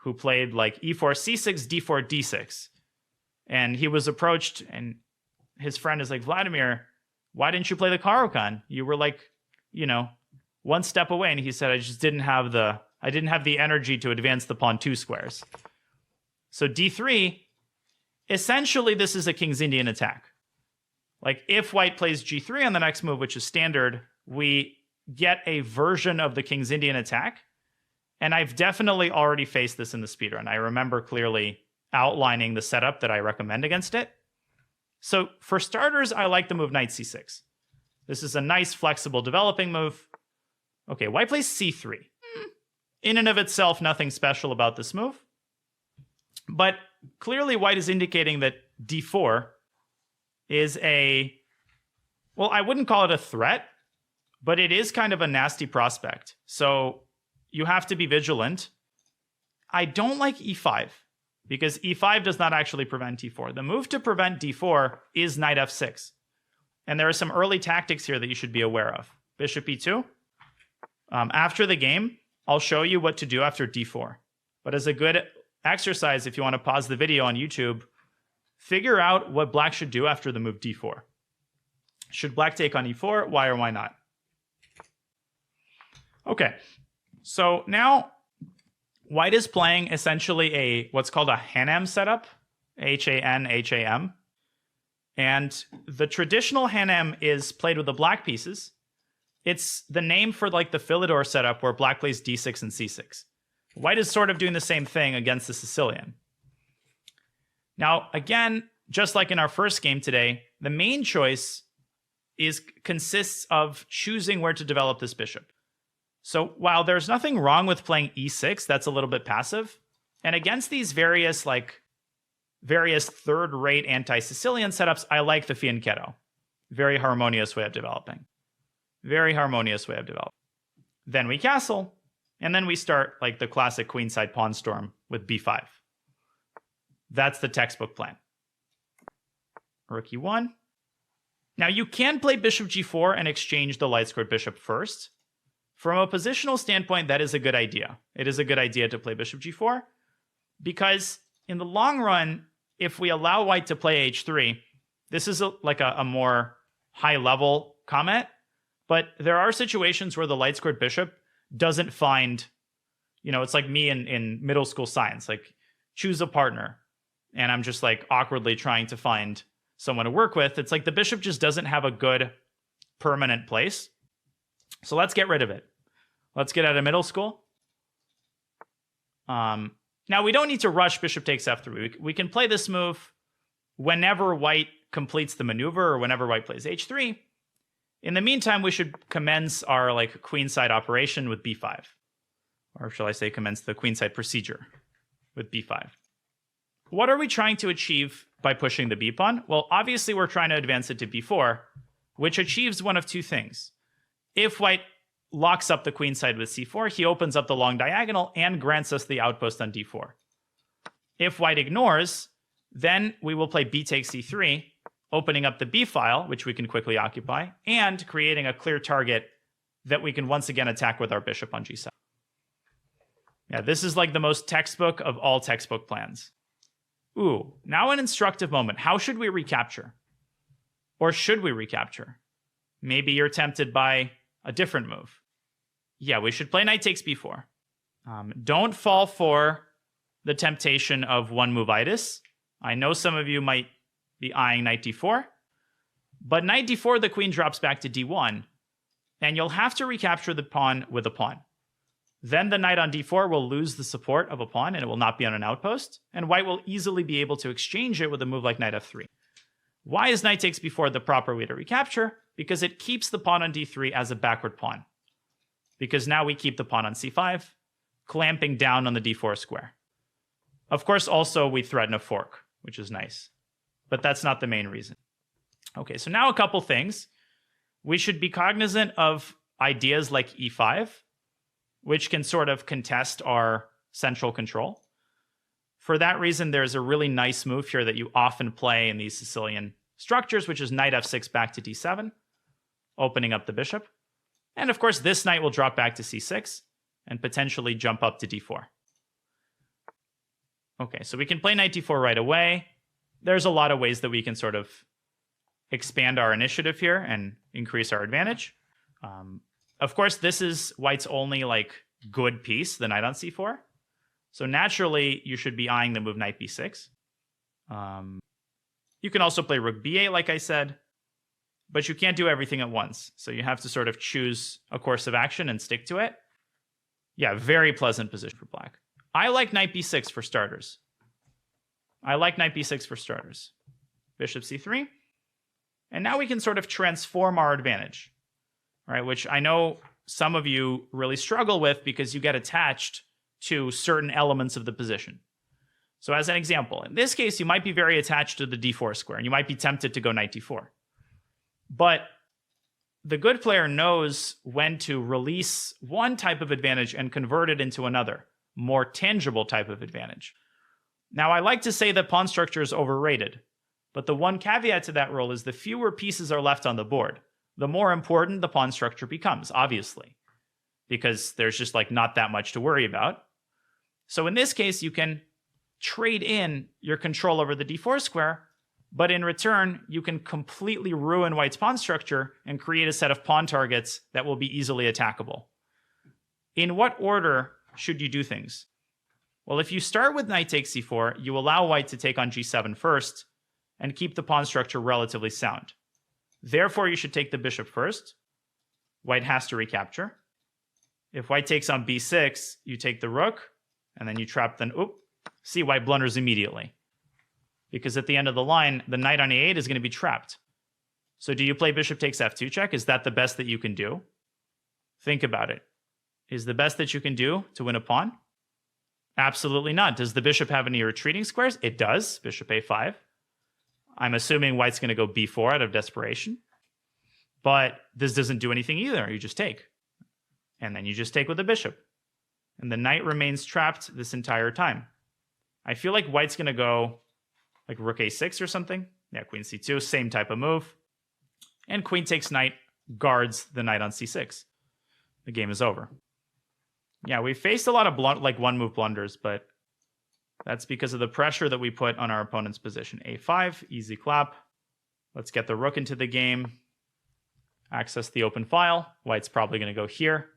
who played like e4, c6, d4, d6. And he was approached, and his friend is like, Vladimir, why didn't you play the Caro-Kann? You were like, one step away. And he said, I didn't have the energy to advance the pawn 2 squares. So d3, essentially this is a King's Indian attack. Like if white plays g3 on the next move, which is standard, we get a version of the King's Indian attack. And I've definitely already faced this in the speedrun. I remember clearly outlining the setup that I recommend against it. So for starters, I like the move knight c6. This is a nice, flexible, developing move. Okay, white plays c3. In and of itself, nothing special about this move. But clearly white is indicating that d4 is well, I wouldn't call it a threat, but it is kind of a nasty prospect. So you have to be vigilant. I don't like e5 because e5 does not actually prevent d4. The move to prevent d4 is knight f6. And there are some early tactics here that you should be aware of. Bishop e2. After the game, I'll show you what to do after d4. But as a good exercise, if you want to pause the video on YouTube, figure out what black should do after the move d4. Should black take on e4? Why or why not? Okay, so now white is playing essentially what's called a Hanem setup, H-A-N, H-A-M. And the traditional Hanem is played with the black pieces. It's the name for like the Philidor setup where black plays d6 and c6. White is sort of doing the same thing against the Sicilian. Now, again, just like in our first game today, the main choice consists of choosing where to develop this bishop. So while there's nothing wrong with playing e6, that's a little bit passive. And against these various third-rate anti-Sicilian setups, I like the fianchetto. Very harmonious way of developing. Very harmonious way of developing. Then we castle, and then we start like the classic queenside pawn storm with b5. That's the textbook plan. Rook e1. Now you can play bishop g4 and exchange the light squared bishop first. From a positional standpoint, that is a good idea. It is a good idea to play bishop g4 because in the long run, if we allow white to play h3, this is like a more high-level comment, but there are situations where the light squared bishop doesn't find, it's like me in middle school science, like choose a partner, and I'm just like awkwardly trying to find someone to work with. It's like the bishop just doesn't have a good permanent place. So let's get rid of it. Let's get out of middle school. Now, we don't need to rush bishop takes f3. We can play this move whenever white completes the maneuver or whenever white plays h3. In the meantime, we should commence our queenside operation with b5. Or shall I say commence the queenside procedure with b5. What are we trying to achieve by pushing the b pawn? Well, obviously, we're trying to advance it to b4, which achieves one of two things. If white locks up the queenside with c4, he opens up the long diagonal and grants us the outpost on d4. If white ignores, then we will play b takes c3, opening up the b file, which we can quickly occupy, and creating a clear target that we can once again attack with our bishop on g7. Yeah, this is like the most textbook of all textbook plans. Ooh, now an instructive moment. How should we recapture? Or should we recapture? Maybe you're tempted by a different move. Yeah, we should play knight takes b4. Don't fall for the temptation of one move-itis. I know some of you might be eyeing knight d4, but knight d4, the queen drops back to d1, and you'll have to recapture the pawn with a pawn. Then the knight on d4 will lose the support of a pawn, and it will not be on an outpost, and white will easily be able to exchange it with a move like knight f3. Why is knight takes b4 the proper way to recapture? Because it keeps the pawn on d3 as a backward pawn. Because now we keep the pawn on c5, clamping down on the d4 square. Of course, also we threaten a fork, which is nice. But that's not the main reason. Okay, so now a couple things. We should be cognizant of ideas like e5, which can sort of contest our central control. For that reason, there's a really nice move here that you often play in these Sicilian structures, which is knight f6 back to d7, opening up the bishop. And of course, this knight will drop back to c6 and potentially jump up to d4. Okay, so we can play knight d4 right away. There's a lot of ways that we can sort of expand our initiative here and increase our advantage. Of course, this is white's only like good piece, the knight on c4. So naturally, you should be eyeing the move knight b6. You can also play rook b8, like I said, but you can't do everything at once. So you have to sort of choose a course of action and stick to it. Yeah, very pleasant position for black. I like knight b6 for starters. Bishop c3. And now we can sort of transform our advantage, right? Which I know some of you really struggle with because you get attached to certain elements of the position. So as an example, in this case, you might be very attached to the d4 square, and you might be tempted to go knight d4. But the good player knows when to release one type of advantage and convert it into another, more tangible type of advantage. Now, I like to say that pawn structure is overrated, but the one caveat to that rule is the fewer pieces are left on the board, the more important the pawn structure becomes, obviously, because there's just like not that much to worry about. So in this case, you can trade in your control over the d4 square, but in return, you can completely ruin white's pawn structure and create a set of pawn targets that will be easily attackable. In what order should you do things? Well, if you start with knight takes c4, you allow white to take on g7 first and keep the pawn structure relatively sound. Therefore, you should take the bishop first. White has to recapture. If white takes on b6, you take the rook, and then you trap see, white blunders immediately. Because at the end of the line, the knight on a8 is going to be trapped. So do you play bishop takes f2 check? Is that the best that you can do? Think about it. Is the best that you can do to win a pawn? Absolutely not. Does the bishop have any retreating squares? It does. Bishop a5. I'm assuming white's going to go b4 out of desperation. But this doesn't do anything either. You just take. And then you just take with the bishop. And the knight remains trapped this entire time. I feel like white's going to go like rook a6 or something. Yeah, queen c2, same type of move. And queen takes knight guards the knight on c6. The game is over. Yeah, we faced a lot of one-move blunders, but that's because of the pressure that we put on our opponent's position. a5, easy clap. Let's get the rook into the game. Access the open file. White's probably going to go here.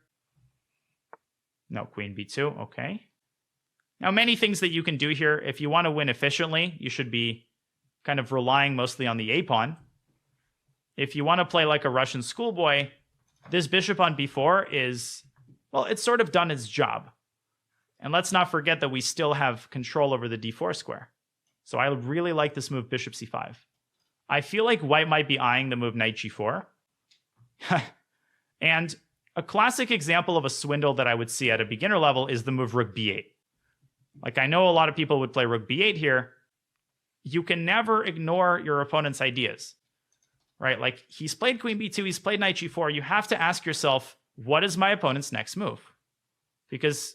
No, queen b2, okay. Now, many things that you can do here. If you want to win efficiently, you should be kind of relying mostly on the a-pawn. If you want to play like a Russian schoolboy, this bishop on b4 is, well, it's sort of done its job. And let's not forget that we still have control over the d4 square. So I really like this move, bishop c5. I feel like white might be eyeing the move knight g4. And a classic example of a swindle that I would see at a beginner level is the move rook b8. Like, I know a lot of people would play rook b8 here. You can never ignore your opponent's ideas, right? Like, he's played queen b2, he's played knight g4. You have to ask yourself, what is my opponent's next move? Because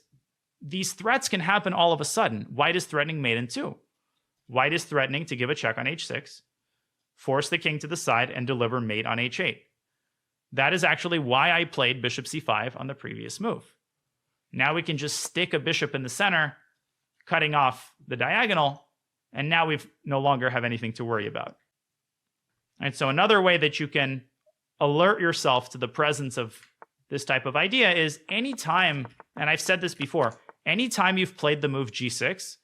these threats can happen all of a sudden. White is threatening mate in 2. White is threatening to give a check on h6, force the king to the side, and deliver mate on h8. That is actually why I played bishop c5 on the previous move. Now we can just stick a bishop in the center, cutting off the diagonal, and now we no longer have anything to worry about. All right, so another way that you can alert yourself to the presence of this type of idea is anytime, and I've said this before, anytime you've played the move g6,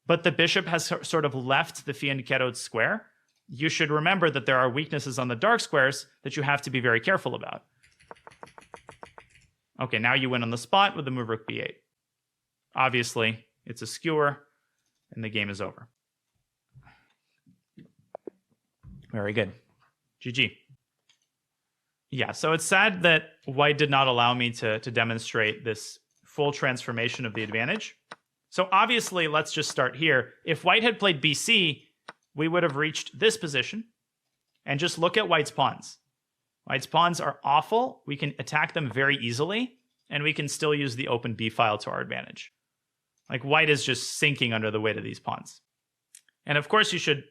but the bishop has sort of left the fianchettoed square, you should remember that there are weaknesses on the dark squares that you have to be very careful about. Okay, now you win on the spot with the move rook b8. Obviously, it's a skewer, and the game is over. Very good. GG. Yeah, so it's sad that white did not allow me to demonstrate this full transformation of the advantage. So obviously, let's just start here. If white had played bc, we would have reached this position. And just look at white's pawns. White's pawns are awful. We can attack them very easily, and we can still use the open b file to our advantage. Like, white is just sinking under the weight of these pawns. And of course, you should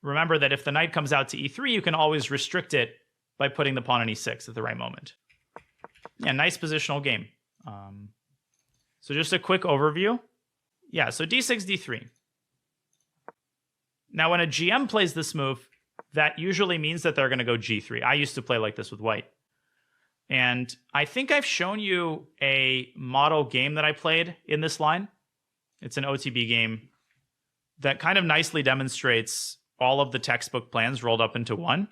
remember that if the knight comes out to e3, you can always restrict it by putting the pawn on e6 at the right moment. Yeah, nice positional game. So just a quick overview. Yeah, so d6, d3. Now, when a GM plays this move, that usually means that they're going to go g3. I used to play like this with white. And I think I've shown you a model game that I played in this line. It's an OTB game that kind of nicely demonstrates all of the textbook plans rolled up into one.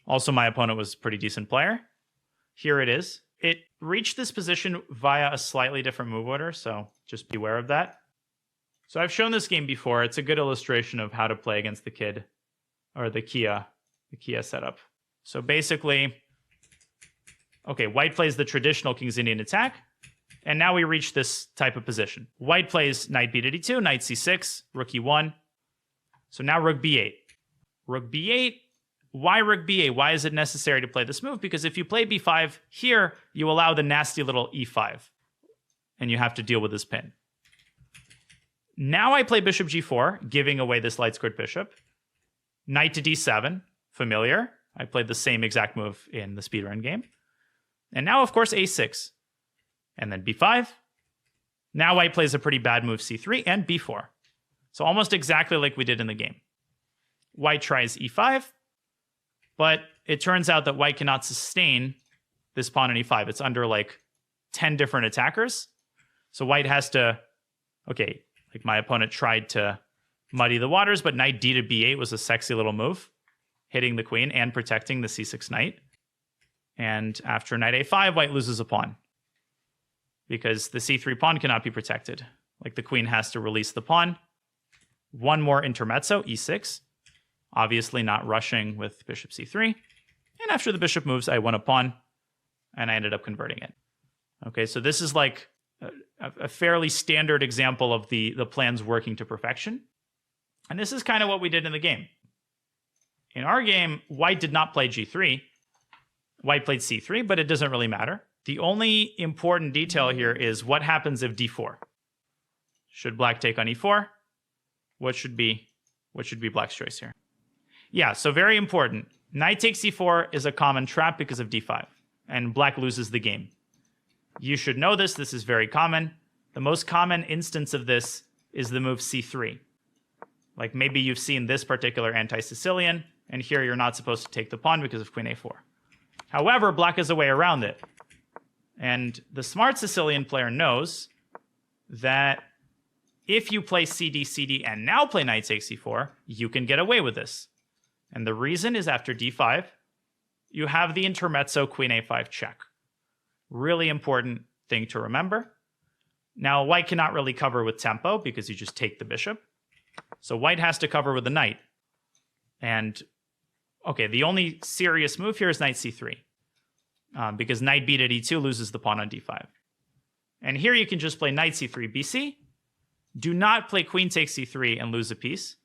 Also, my opponent was a pretty decent player. Here it is. It reached this position via a slightly different move order, so just beware of that. So I've shown this game before. It's a good illustration of how to play against the kid, or the Kia setup. So basically, okay, white plays the traditional King's Indian attack, and now we reach this type of position. White plays knight b to d2, knight c6, rook e1. So now rook b8. Rook b8. Why rook b8? Why is it necessary to play this move? Because if you play b5 here, you allow the nasty little e5, and you have to deal with this pin. Now I play bishop g4, giving away this light-squared bishop. Knight to d7, familiar. I played the same exact move in the speedrun game. And now, of course, a6. And then b5. Now white plays a pretty bad move, c3, and b4. So almost exactly like we did in the game. White tries e5, but it turns out that white cannot sustain this pawn on e5. It's under like 10 different attackers. So white has to, okay, like my opponent tried to muddy the waters, but knight d to b8 was a sexy little move, hitting the queen and protecting the c6 knight. And after knight a5, white loses a pawn because the c3 pawn cannot be protected. Like, the queen has to release the pawn. One more intermezzo, e6. Obviously not rushing with bishop c3. And after the bishop moves, I won a pawn, and I ended up converting it. Okay, so this is like a fairly standard example of the plans working to perfection. And this is kind of what we did in the game. In our game, white did not play g3. White played c3, but it doesn't really matter. The only important detail here is what happens if d4. Should black take on e4? What should be black's choice here? Yeah, so very important. Knight takes e4 is a common trap because of d5, and black loses the game. You should know this. This is very common. The most common instance of this is the move c3. Like, maybe you've seen this particular anti-Sicilian, and here you're not supposed to take the pawn because of queen a4. However, black has a way around it. And the smart Sicilian player knows that if you play cd, cd, and now play knight takes e4, you can get away with this. And the reason is after d5, you have the intermezzo queen a5 check. Really important thing to remember. Now, white cannot really cover with tempo because you just take the bishop. So white has to cover with the knight. And, okay, the only serious move here is knight c3. Because knight b to d2 loses the pawn on d5. And here you can just play knight c3 bc. Do not play queen takes c3 and lose a piece.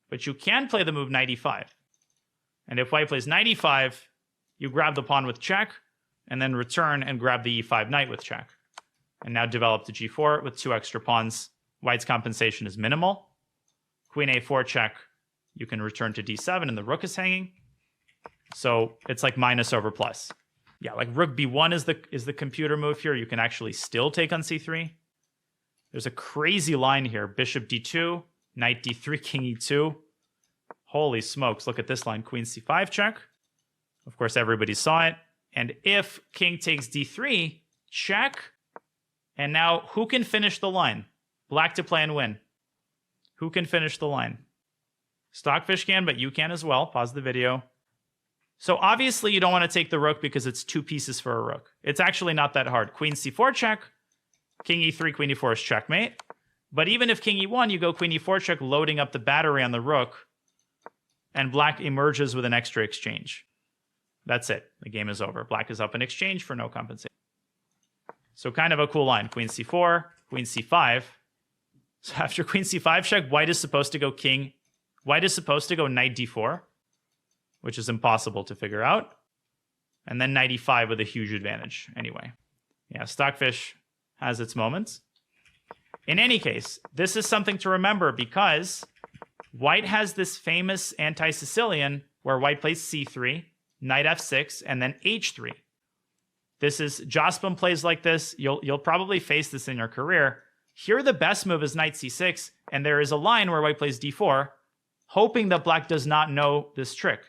But you can play the move knight e5. And if white plays knight e5, you grab the pawn with check, and then return and grab the e5 knight with check. And now develop the g4 with 2 extra pawns. White's compensation is minimal. Queen a4 check, you can return to d7, and the rook is hanging. So it's like minus over plus. Yeah, like rook b1 is the computer move here. You can actually still take on c3. There's a crazy line here. Bishop d2, knight d3, king e2. Holy smokes, look at this line. Queen c5 check. Of course, everybody saw it. And if king takes d3, check. And now, who can finish the line? Black to play and win. Who can finish the line? Stockfish can, but you can as well. Pause the video. So obviously, you don't want to take the rook because it's 2 pieces for a rook. It's actually not that hard. Queen c4 check. King e3, queen e4 is checkmate. But even if king e1, you go queen e4 check, loading up the battery on the rook. And black emerges with an extra exchange. That's it. The game is over. Black is up in exchange for no compensation. So kind of a cool line. Queen c4, queen c5. So after queen c5 check, white is supposed to go king. White is supposed to go knight d4, which is impossible to figure out. And then knight e5 with a huge advantage. Anyway, yeah, Stockfish has its moments. In any case, this is something to remember because white has this famous anti-Sicilian where white plays c3, knight f6, and then h3. This is, Jospin plays like this. You'll probably face this in your career. Here, the best move is knight c6, and there is a line where white plays d4, hoping that black does not know this trick,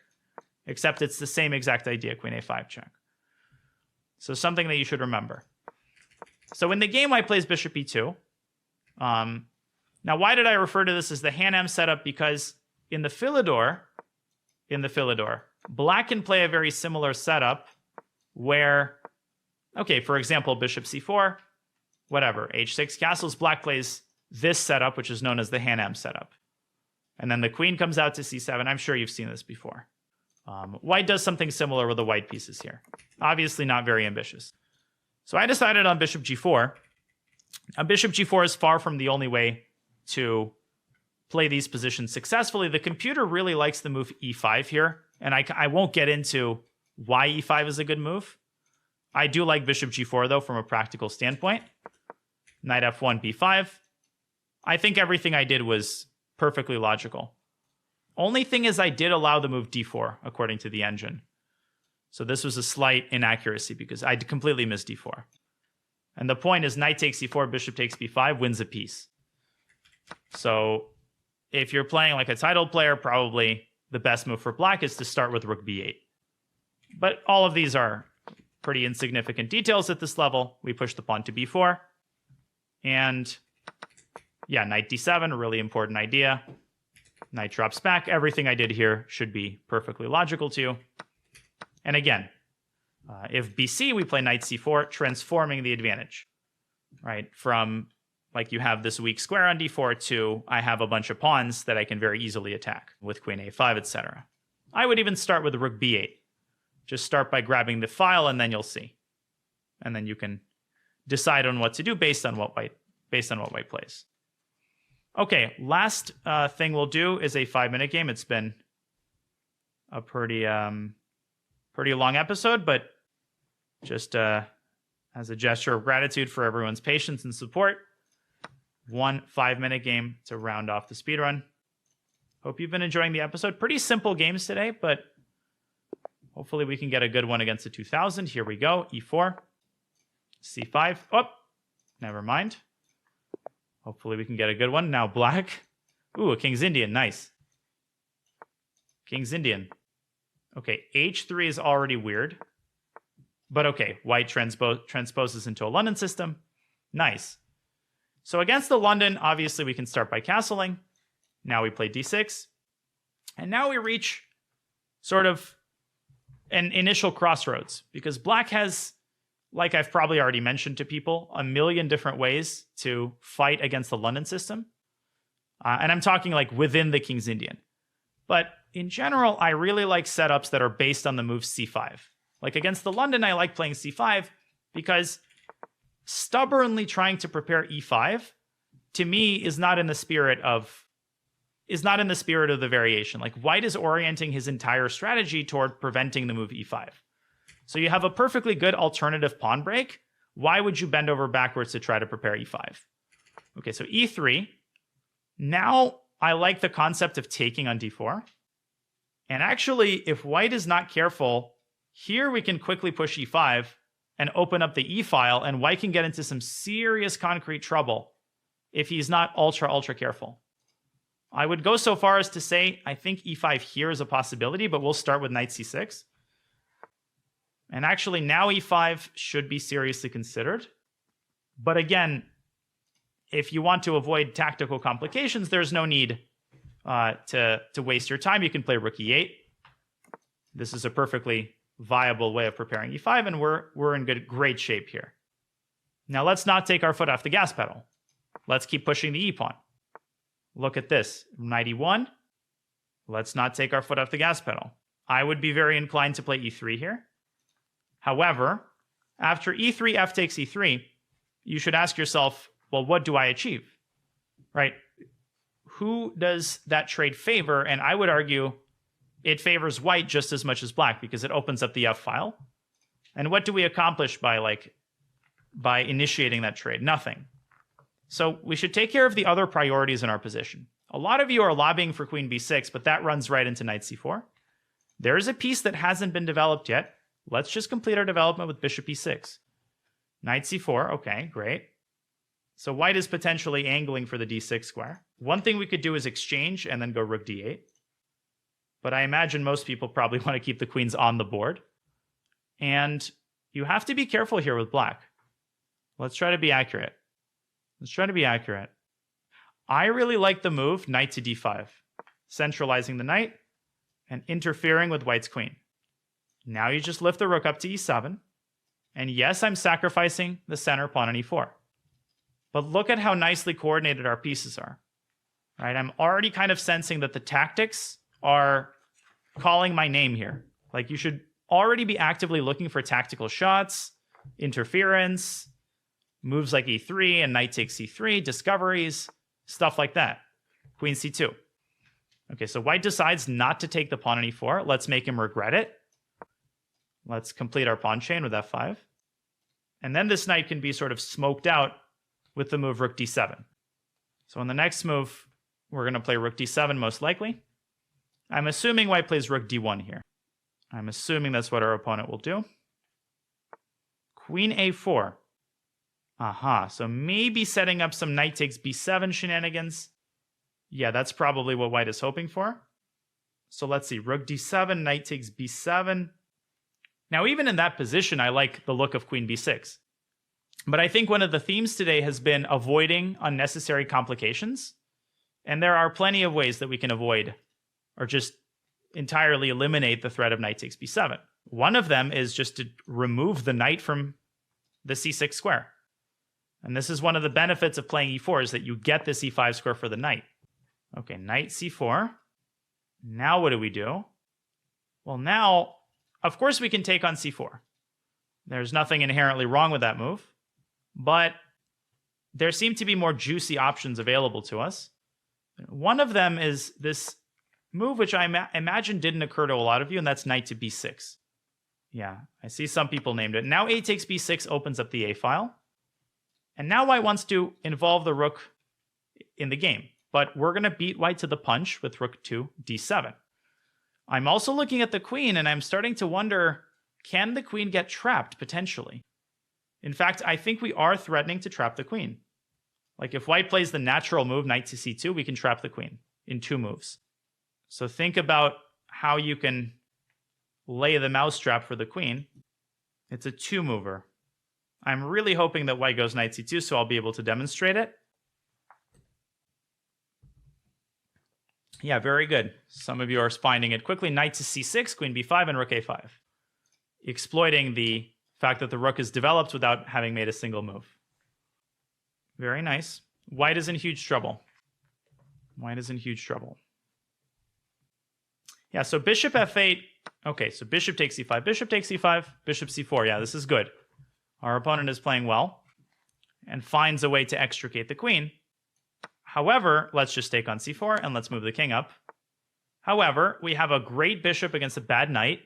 except it's the same exact idea, queen a5 check. So something that you should remember. So in the game, white plays bishop e2. Now, why did I refer to this as the Hanem setup? Because in the Philidor, black can play a very similar setup where, okay, for example, bishop c4, whatever, h6 castles, black plays this setup, which is known as the Hanem setup. And then the queen comes out to c7. I'm sure you've seen this before. White does something similar with the white pieces here. Obviously not very ambitious. So I decided on bishop g4. Now, bishop g4 is far from the only way to play these positions successfully. The computer really likes the move e5 here, and I won't get into why e5 is a good move. I do like bishop g4, though, from a practical standpoint. Knight f1, b5. I think everything I did was perfectly logical. Only thing is I did allow the move d4, according to the engine. So this was a slight inaccuracy because I completely missed d4. And the point is knight takes e4, bishop takes b5, wins a piece. So if you're playing like a titled player, probably the best move for black is to start with rook b8. But all of these are pretty insignificant details at this level. We push the pawn to b4. And yeah, knight d7, a really important idea. Knight drops back. Everything I did here should be perfectly logical to you. And again, if bc, we play knight c4, transforming the advantage, right? From like you have this weak square on d4 to I have a bunch of pawns that I can very easily attack with queen a5, etc. I would even start with rook b8. Just start by grabbing the file and then you'll see. And then you can decide on what to do based on what white plays. Okay, last thing we'll do is a 5-minute game. It's been a pretty long episode, but just as a gesture of gratitude for everyone's patience and support, 1 5-minute game to round off the speedrun. Hope you've been enjoying the episode. Pretty simple games today, but hopefully we can get a good one against the 2000. Here we go. E4, C5. Oh, never mind. Hopefully we can get a good one. Now black. Ooh, a King's Indian. Nice. King's Indian. Okay, H3 is already weird. But okay, white transposes into a London system. Nice. So against the London, obviously we can start by castling. Now we play d6. And now we reach sort of an initial crossroads. Because black has, like I've probably already mentioned to people, a million different ways to fight against the London system. And I'm talking like within the King's Indian. But in general, I really like setups that are based on the move c5. Like against the London, I like playing c5 because stubbornly trying to prepare e5 to me is not in the spirit of the variation. Like white is orienting his entire strategy toward preventing the move e5. So you have a perfectly good alternative pawn break. Why would you bend over backwards to try to prepare e5? Okay, so e3. Now I like the concept of taking on d4. And actually, if white is not careful, Here we can quickly push e5 and open up the e-file, and white can get into some serious concrete trouble if he's not ultra careful. I would go so far as to say I think e5 here is a possibility, but we'll start with knight c6. And actually now e5 should be seriously considered. But again, if you want to avoid tactical complications, there's no need to waste your time. You can play rook e8. This is a perfectly viable way of preparing e5, and we're in great shape here. Now let's not take our foot off the gas pedal. Let's keep pushing the e-pawn. Look at this, knight e1. Let's not take our foot off the gas pedal. I would be very inclined to play e3 here. However, after e3, f takes e3, you should ask yourself, well, what do I achieve? Right? Who does that trade favor? And I would argue it favors white just as much as black because it opens up the f file. And what do we accomplish by initiating that trade? Nothing. So we should take care of the other priorities in our position. A lot of you are lobbying for queen b6, but that runs right into knight c4. There is a piece that hasn't been developed yet. Let's just complete our development with bishop e6. Knight c4, okay, great. So white is potentially angling for the d6 square. One thing we could do is exchange and then go rook d8. But I imagine most people probably want to keep the queens on the board. And you have to be careful here with black. Let's try to be accurate. I really like the move knight to d5, centralizing the knight and interfering with white's queen. Now you just lift the rook up to e7. And yes, I'm sacrificing the center pawn on e4. But look at how nicely coordinated our pieces are. Right? I'm already kind of sensing that the tactics are calling my name here. Like, you should already be actively looking for tactical shots, interference, moves like e3 and knight takes c3, discoveries, stuff like that. Queen c2. Okay, so white decides not to take the pawn on e4. Let's make him regret it. Let's complete our pawn chain with f5. And then this knight can be sort of smoked out with the move rook d7. So in the next move, we're going to play rook d7 most likely. I'm assuming white plays rook d1 here. I'm assuming that's what our opponent will do. Queen a4. Aha, so maybe setting up some knight takes b7 shenanigans. Yeah, that's probably what white is hoping for. So let's see, rook d7, knight takes b7. Now, even in that position, I like the look of queen b6. But I think one of the themes today has been avoiding unnecessary complications. And there are plenty of ways that we can avoid or just entirely eliminate the threat of knight takes b7. One of them is just to remove the knight from the c6 square. And this is one of the benefits of playing e4 is that you get this e5 square for the knight. Okay, knight c4. Now what do we do? Well, now, of course, we can take on c4. There's nothing inherently wrong with that move. But there seem to be more juicy options available to us. One of them is this move, which I imagine didn't occur to a lot of you, and that's knight to b6. Yeah, I see some people named it. Now a takes b6 opens up the a file. And now white wants to involve the rook in the game. But we're going to beat white to the punch with rook to d7. I'm also looking at the queen, and I'm starting to wonder, can the queen get trapped potentially? In fact, I think we are threatening to trap the queen. Like, if white plays the natural move, knight to c2, we can trap the queen in 2 moves. So think about how you can lay the mousetrap for the queen. It's a 2-mover. I'm really hoping that white goes knight c2, so I'll be able to demonstrate it. Yeah, very good. Some of you are finding it quickly. Knight to c6, queen b5, and rook a5. Exploiting the fact that the rook is developed without having made a single move. Very nice. White is in huge trouble. Yeah, so bishop f8. Okay, so bishop takes e5, bishop takes e5, bishop c4. Yeah, this is good. Our opponent is playing well and finds a way to extricate the queen. However, let's just take on c4 and let's move the king up. However, we have a great bishop against a bad knight.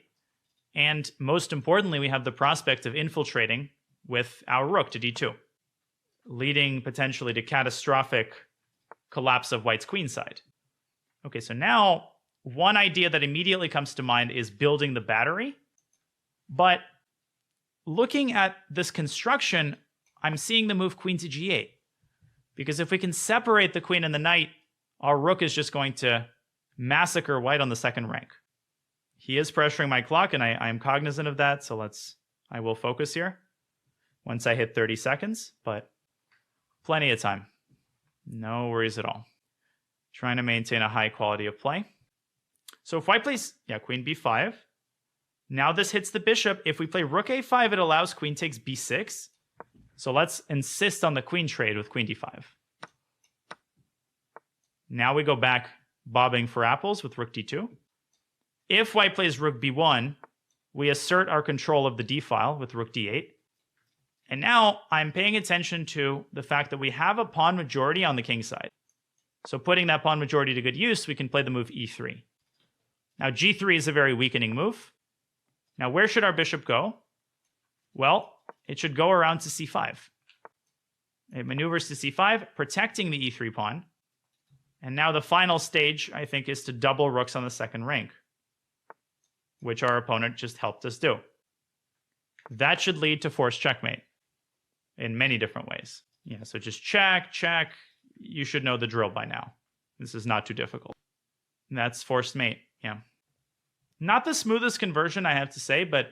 And most importantly, we have the prospect of infiltrating with our rook to d2, leading potentially to catastrophic collapse of white's queen side. Okay, so now one idea that immediately comes to mind is building the battery. But looking at this construction, I'm seeing the move queen to g8. Because if we can separate the queen and the knight, our rook is just going to massacre white on the second rank. He is pressuring my clock, and I am cognizant of that, so I will focus here once I hit 30 seconds, but plenty of time. No worries at all. Trying to maintain a high quality of play. So if white plays, queen b5. Now this hits the bishop. If we play rook a5, it allows queen takes b6. So let's insist on the queen trade with queen d5. Now we go back bobbing for apples with rook d2. If white plays rook b1, we assert our control of the d file with rook d8. And now I'm paying attention to the fact that we have a pawn majority on the king side. So putting that pawn majority to good use, we can play the move e3. Now g3 is a very weakening move. Now where should our bishop go? Well, it should go around to c5. It maneuvers to c5, protecting the e3 pawn. And now the final stage, I think, is to double rooks on the second rank, which our opponent just helped us do. That should lead to forced checkmate in many different ways. Yeah, so just check, check. You should know the drill by now. This is not too difficult. And that's forced mate, yeah. Not the smoothest conversion, I have to say, but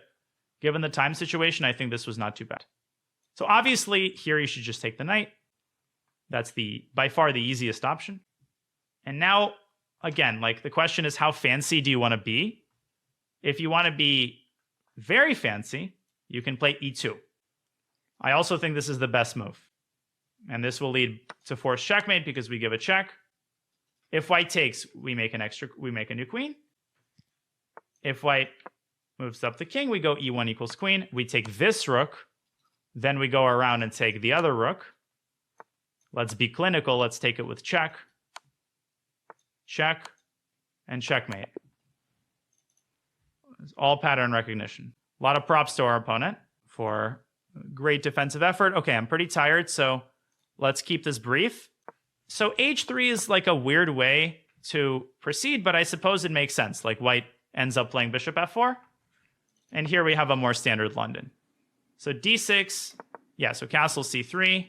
given the time situation, I think this was not too bad. So obviously, here you should just take the knight. That's by far the easiest option. And now, again, the question is, how fancy do you want to be? If you want to be very fancy, you can play e2. I also think this is the best move. And this will lead to forced checkmate because we give a check. If white takes, we make a new queen. If white moves up the king, we go e1 equals queen. We take this rook. Then we go around and take the other rook. Let's be clinical. Let's take it with check. Check. And checkmate. It's all pattern recognition. A lot of props to our opponent for great defensive effort. Okay, I'm pretty tired, so let's keep this brief. So h3 is a weird way to proceed, but I suppose it makes sense. White ends up playing bishop f4. And here we have a more standard London. So d6, so castle c3.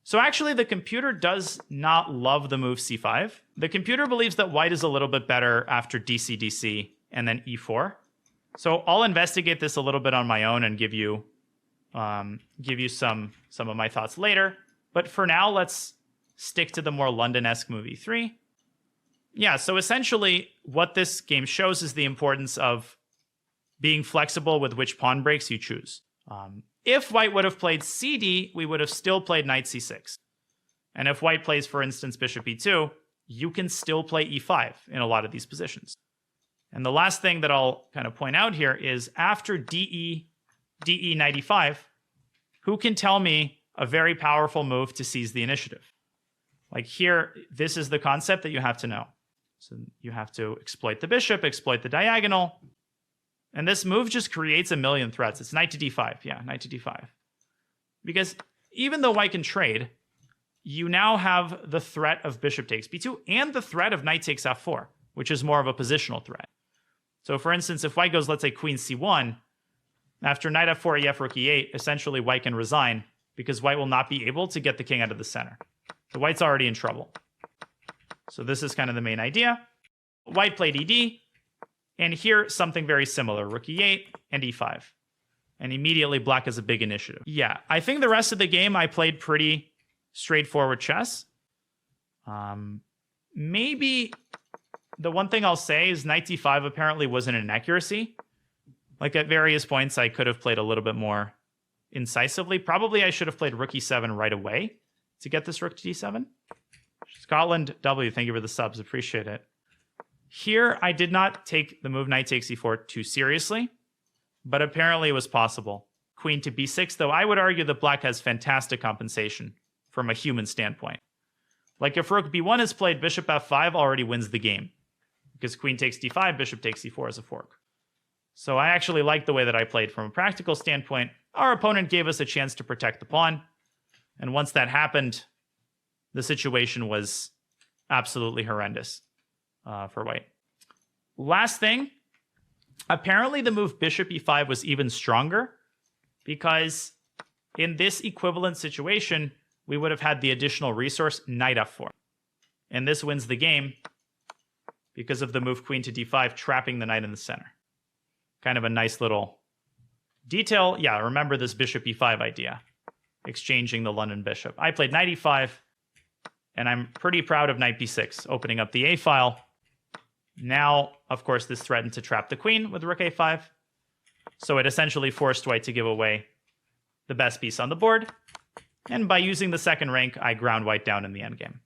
So actually the computer does not love the move c5. The computer believes that white is a little bit better after dc, dc, and then e4. So I'll investigate this a little bit on my own and give you some of my thoughts later. But for now, let's stick to the more London-esque move e3. Yeah, so essentially what this game shows is the importance of being flexible with which pawn breaks you choose. If white would have played cd, we would have still played knight c6. And if white plays, for instance, bishop e2, you can still play e5 in a lot of these positions. And the last thing that I'll kind of point out here is after de knight e5, who can tell me a very powerful move to seize the initiative? Here, this is the concept that you have to know. So you have to exploit the bishop, exploit the diagonal. And this move just creates a million threats. It's knight to d5. Yeah, knight to d5. Because even though white can trade, you now have the threat of bishop takes b2 and the threat of knight takes f4, which is more of a positional threat. So for instance, if white goes, let's say, queen c1, after knight f4, ef rook e8, essentially white can resign because white will not be able to get the king out of the center. So white's already in trouble. So this is kind of the main idea. White played ed, and here something very similar, rook e8 and e5. And immediately black has a big initiative. Yeah, I think the rest of the game I played pretty straightforward chess. Maybe the one thing I'll say is knight d5 apparently wasn't an accuracy. At various points, I could have played a little bit more incisively. Probably I should have played rook e7 right away to get this rook to d7. Scotland W, thank you for the subs. Appreciate it. Here, I did not take the move knight takes e4 too seriously, but apparently it was possible. Queen to b6, though I would argue that black has fantastic compensation from a human standpoint. If rook b1 is played, bishop f5 already wins the game, because queen takes d5, bishop takes e4 as a fork. So I actually like the way that I played from a practical standpoint. Our opponent gave us a chance to protect the pawn, and once that happened, the situation was absolutely horrendous for white. Last thing, Apparently, the move bishop e5 was even stronger because in this equivalent situation, we would have had the additional resource knight f4. And this wins the game because of the move queen to d5, trapping the knight in the center. Kind of a nice little detail. Yeah, remember this bishop e5 idea, exchanging the London bishop. I played knight e5, and I'm pretty proud of knight b6, opening up the a file. Now, of course, this threatened to trap the queen with rook a5. So it essentially forced white to give away the best piece on the board. And by using the second rank, I ground white down in the endgame.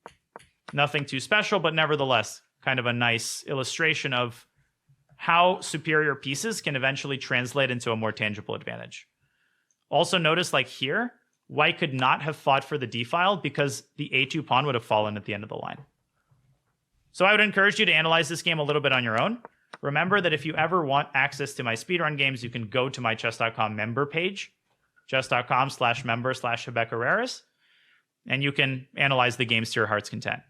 Nothing too special, but nevertheless, kind of a nice illustration of how superior pieces can eventually translate into a more tangible advantage. Also notice, like here, white could not have fought for the d-file because the a2 pawn would have fallen at the end of the line. So I would encourage you to analyze this game a little bit on your own. Remember that if you ever want access to my speedrun games, you can go to my chess.com member page, chess.com/member/HebekAreras, and you can analyze the games to your heart's content.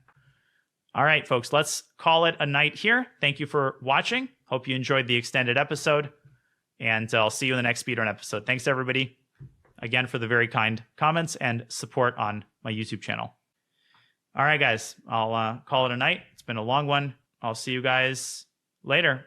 All right, folks, let's call it a night here. Thank you for watching. Hope you enjoyed the extended episode, and I'll see you in the next speedrun episode. Thanks, everybody, again, for the very kind comments and support on my YouTube channel. All right, guys, I'll call it a night. It's been a long one. I'll see you guys later.